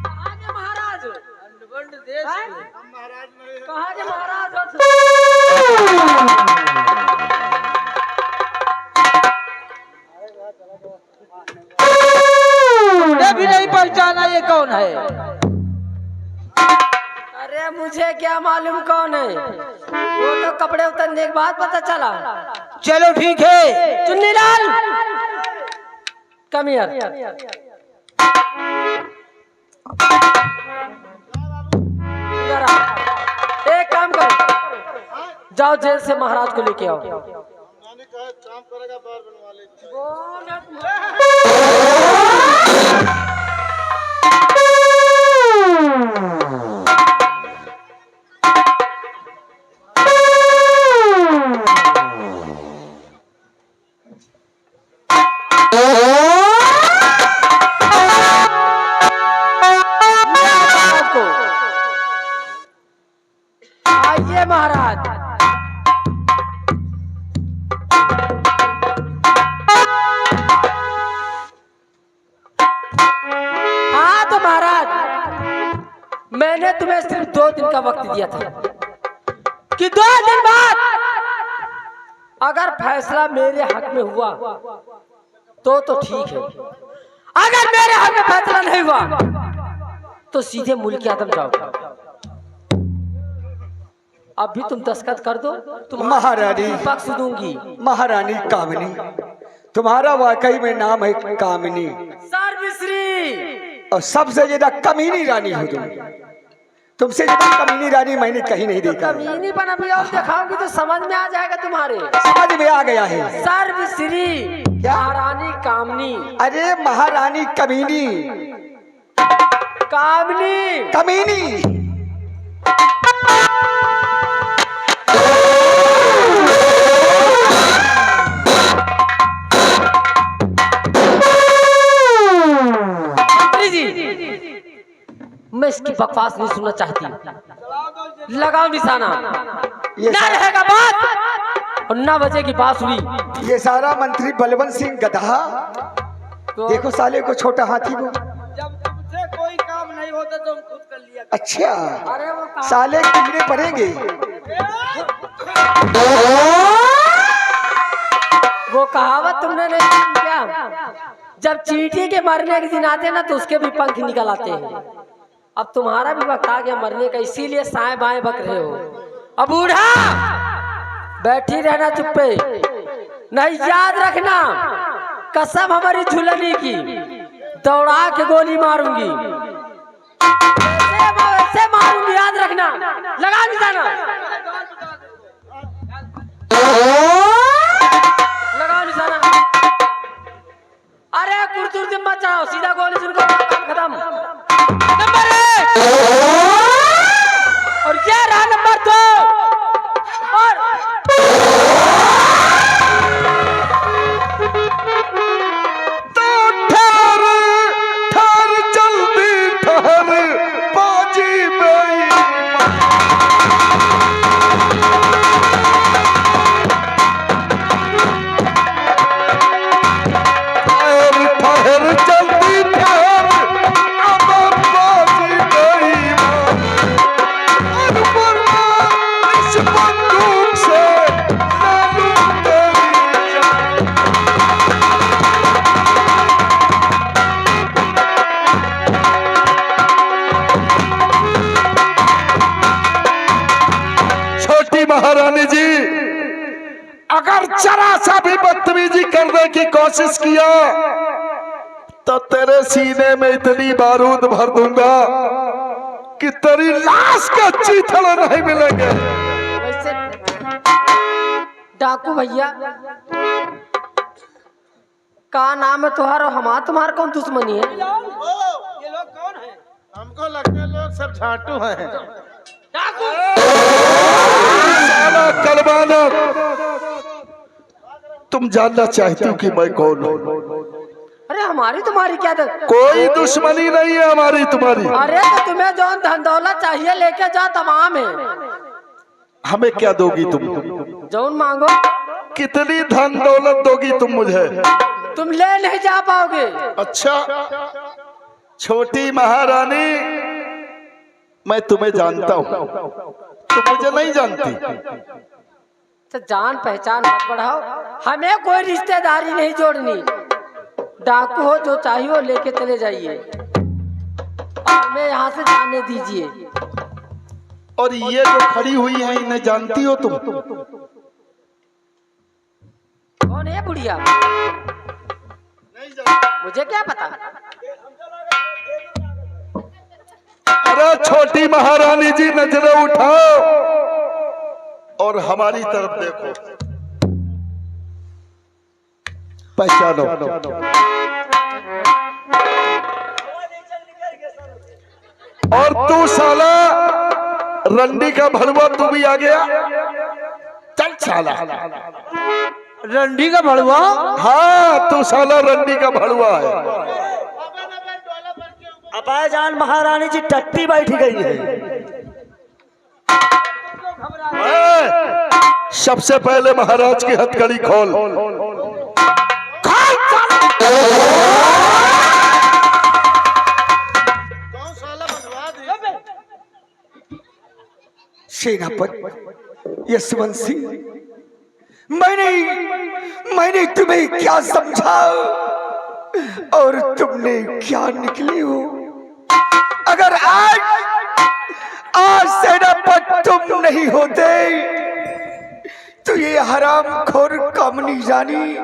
कहाँ के महाराज? अंड-बंड देश हैं? के। कहाँ के महाराज? मैं भी नहीं पहचाना ये कौन है। अरे मुझे क्या मालूम कौन है, वो तो कपड़े उतरने के बाद पता चला। चलो ठीक है। Chunnilal, come here. इधर आ। एक काम करो, जाओ जेल से महाराज को लेके आओ। काम करेगा बार बनवा ले। आइए महाराज। हाँ तो महाराज, मैंने तुम्हें सिर्फ 2 दिन का वक्त दिया था कि 2 दिन बाद अगर फैसला मेरे हक में हुआ तो ठीक है, अगर मेरे हक में फैसला नहीं हुआ तो सीधे मुल्क आदम जाओ। अभी तुम दस्तखत कर दो, तुम महारानी बख्श दूंगी। महारानी कामिनी, तुम्हारा वाकई में नाम है कामिनी सर्वश्री और सबसे ज्यादा कमीनी रानी हो तुम। तुमसे ज्यादा कमीनी रानी मैंने कहीं नहीं देखा। कमीनी बन अभी और दिखाऊंगी तो समझ में आ जाएगा तुम्हारे। समझ में आ गया है। सर्वश्री महारानी कामनी। अरे महारानी कमीनी, कामनी, कमीनी। मंत्री जी, मैं इसकी बकवास नहीं सुनना चाहती। लगाओ निशाना, ये ना सारा- रहेगा बात और ना बजेगी बांसुरी। ये सारा मंत्री बलवंत सिंह गधा, देखो साले को, छोटा हाथी को। कोई काम नहीं होता तो हम खुद कर लिया। अच्छा, साले कीड़े पड़ेंगे। वो कहावत तुमने नहीं सुनी क्या? जब चींटी के मरने के दिन आते ना तो उसके भी पंख निकल आते हैं। अब तुम्हारा भी वक्त आ गया मरने का, इसीलिए साएं बाएं बक रहे हो। अब बूढ़ा बैठी रहना चुप्पे, नहीं याद रखना कसम हमारी झुलनी की, दौड़ा के गोली मारूंगी, ऐसे मारूंगी, याद रखना। लगा निशाना, लगाओ निशाना। अरे कुर्तुर दिम्मा चढ़ाओ, सीधा गोली सुन कर काम खत्म। नंबर 1 और ये रहा नंबर 2 और ठहर जल्दी ठहर बाजी में ठहर जल्दी ठहर अब बाजी नहीं और वरना इस बंदूक से ना लूं तेरी जान। छोटी महारानी जी, अगर जरा सा भी बदतमीजी करने की कोशिश किया तो तेरे सीने में इतनी बारूद भर दूंगा कि तेरी लाश का चीथड़ा नहीं मिलेंगे। वैसे डाकू भैया का नाम है तुम्हारा और हमारा तुम्हारा कौन दुश्मनी है? ये लोग कौन है? हमको लगता है लोग सब झाटू हैं। डाकू साला कलवाना, तुम जानना चाहती हो कि मैं कौन हूँ? अरे हमारी तुम्हारी क्या कोई दुश्मनी नहीं है हमारी तुम्हारी। अरे तो तुम्हें जो धन दौलत चाहिए लेके जाओ, तमाम है। हमें क्या दोगी तुम? जौन मांगो कितनी धन दौलत दोगी तुम मुझे? तुम ले नहीं जा पाओगे। अच्छा, छोटी महारानी, मैं तुम्हें जानता हूँ, तुम मुझे नहीं जानती। तो जान पहचान मत बढ़ाओ, हमें कोई रिश्तेदारी नहीं जोड़नी। डाकू हो जो चाहिए वो लेके चले जाइए, हमें यहाँ से जाने दीजिए। और ये जो खड़ी हुई है इन्हें जानती हो तुम? कौन है बुढ़िया? मुझे क्या पता। अरे छोटी महारानी जी, नजरें उठाओ और हमारी तरफ देखो, पहचानो। और तू साला रंडी का भड़ुआ, तू भी आ गया? चल साला। रंडी का भड़ुआ? हाँ, तू साला रंडी का भड़ुआ है। अपाय जान महारानी जी टट्टी बैठी गई है। सबसे पहले महाराज की हथकड़ी खोल। सेनापति यशवंत सिंह, मैंने तुम्हें क्या समझा और तुमने क्या निकली हो? अगर आज सेनापति तुम नहीं होते तो ये हरामखोर कामनी जानी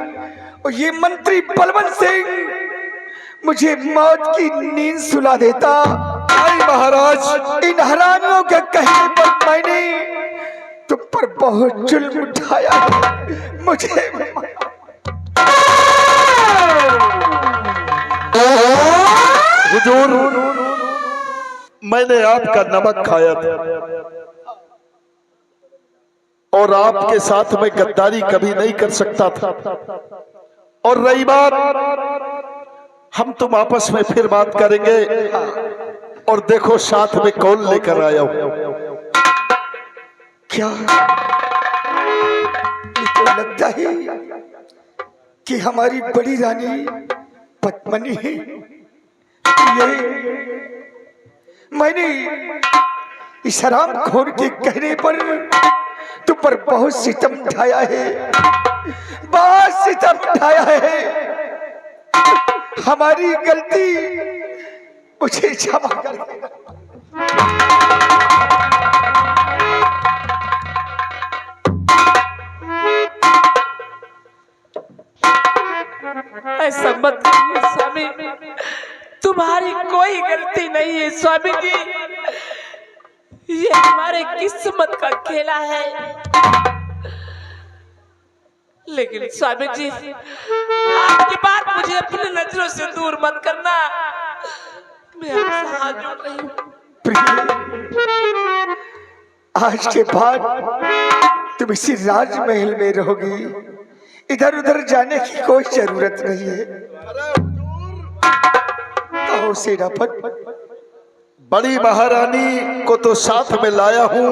और ये मंत्री बलवंत सिंह मुझे मौत की नींद सुला देता। महाराज, इन हरामियों के कहने पर मैंने तुम पर बहुत जुल्म उठाया। मुझे हुजूर, मैंने आपका नमक खाया था और आपके साथ मैं गद्दारी कभी नहीं कर सकता था। और रही बात, हम तुम आपस में फिर बात करेंगे। और देखो साथ में कौन लेकर आया हूं। क्या ये तो लगता है कि हमारी बड़ी रानी पद्मनी है। ये मैंने इस हराम खोर के कहने पर तुम पर बहुत सितम ढाया है, बहुत सितम ढाया है। हमारी गलती मुझे क्षमा कर देना। ऐसा मत करिए स्वामी, तुम्हारी कोई गलती नहीं है स्वामी जी, ये हमारे किस्मत का खेला है। लेकिन स्वामी जी, आपकी बात मुझे अपनी नजरों से दूर मत करना, मैं आपसे हाथ जोड़ रही हूँ। प्रिय, आज के बाद तुम इसी राजमहल में रहोगी, इधर उधर जाने की कोई जरूरत नहीं है। कहो सेनापति, बड़ी महारानी को तो साथ में लाया हूँ,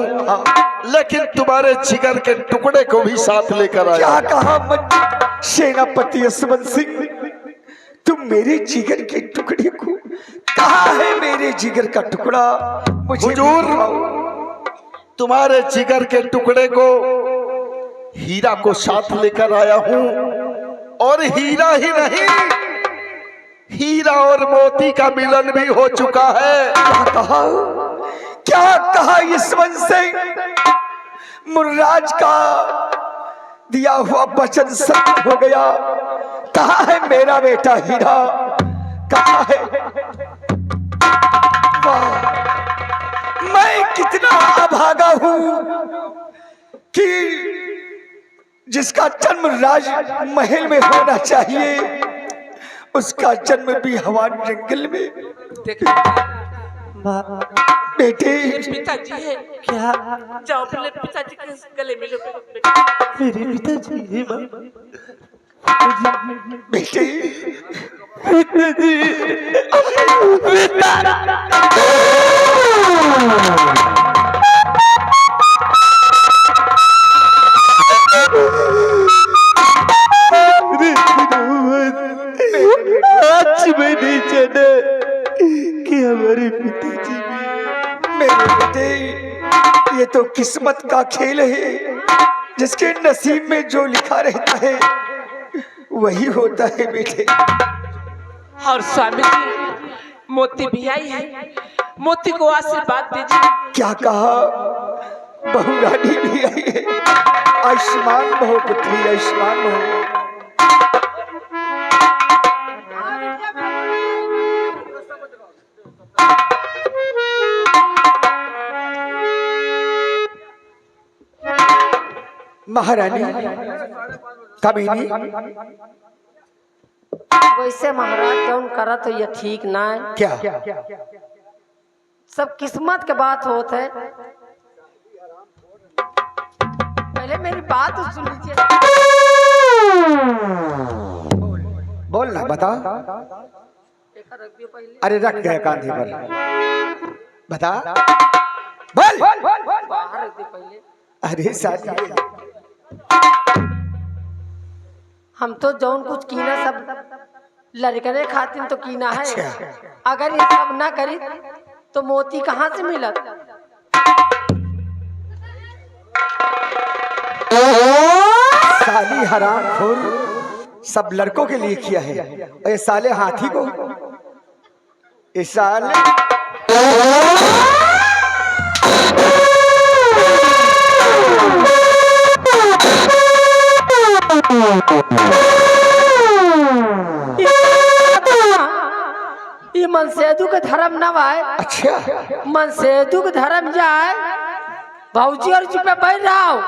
लेकिन तुम्हारे जिगर के टुकड़े को भी साथ लेकर आया। क्या कहा सेनापति यशवंत सिंह, तुम मेरे जिगर के टुकड़े को, कहाँ है मेरे जिगर का टुकड़ा? मुझे हुजूर, तुम्हारे जिगर के टुकड़े को, हीरा को साथ लेकर आया हूँ। और हीरा ही नहीं, हीरा और मोती का मिलन भी हो चुका है। क्या कहा यशवंत सिंह? मुर्राज का दिया हुआ वचन सत्य हो गया। कहाँ है मेरा बेटा हीरा? कहाँ है? वाह, मैं कितना अभागा हूँ कि जिसका जन्म राज महल में होना चाहिए, उसका जन्म भी हवा जंगल में। बेटे, पिताजी है क्या? जाओ अपने पिताजी के गले मिलो। मेरे पिताजी, बेटे, आज मैंने जाना कि हमारे पिताजी भी। मेरे बेटे, ये तो किस्मत का खेल है, जिसके नसीब में जो लिखा रहता है वही होता है बेटे। और स्वामी जी, मोती भी आई है, मोती को आशीर्वाद दीजिए। क्या कहा? बहू रानी भी आई है। आयुष्मान भव पुत्री, आयुष्मान भव। महारानी कमीनी, वैसे महाराज जौन करा तो ये ठीक ना है। क्या? सब किस्मत के बात होत है। पहले मेरी बात तो सुन लीजिए। बोल ना, बता। रख दियो पहले। अरे रख गए कांधे पर, बता। बोल। बाहर रख दियो पहले। अरे साथी, हम तो जौन कुछ कीना सब लड़कने खातिर तो कीना है। अच्छा। अगर ये सब ना करी तो मोती कहाँ से मिलत? साली हरामखोर, सब लड़कों के लिए किया है, और ये साले हाथी को, ये साले ये मनसेदू के धर्म न आए। अच्छा, मनसेदू के धर्म जाए, भौजी और जी पे बैठ रहा हूँ।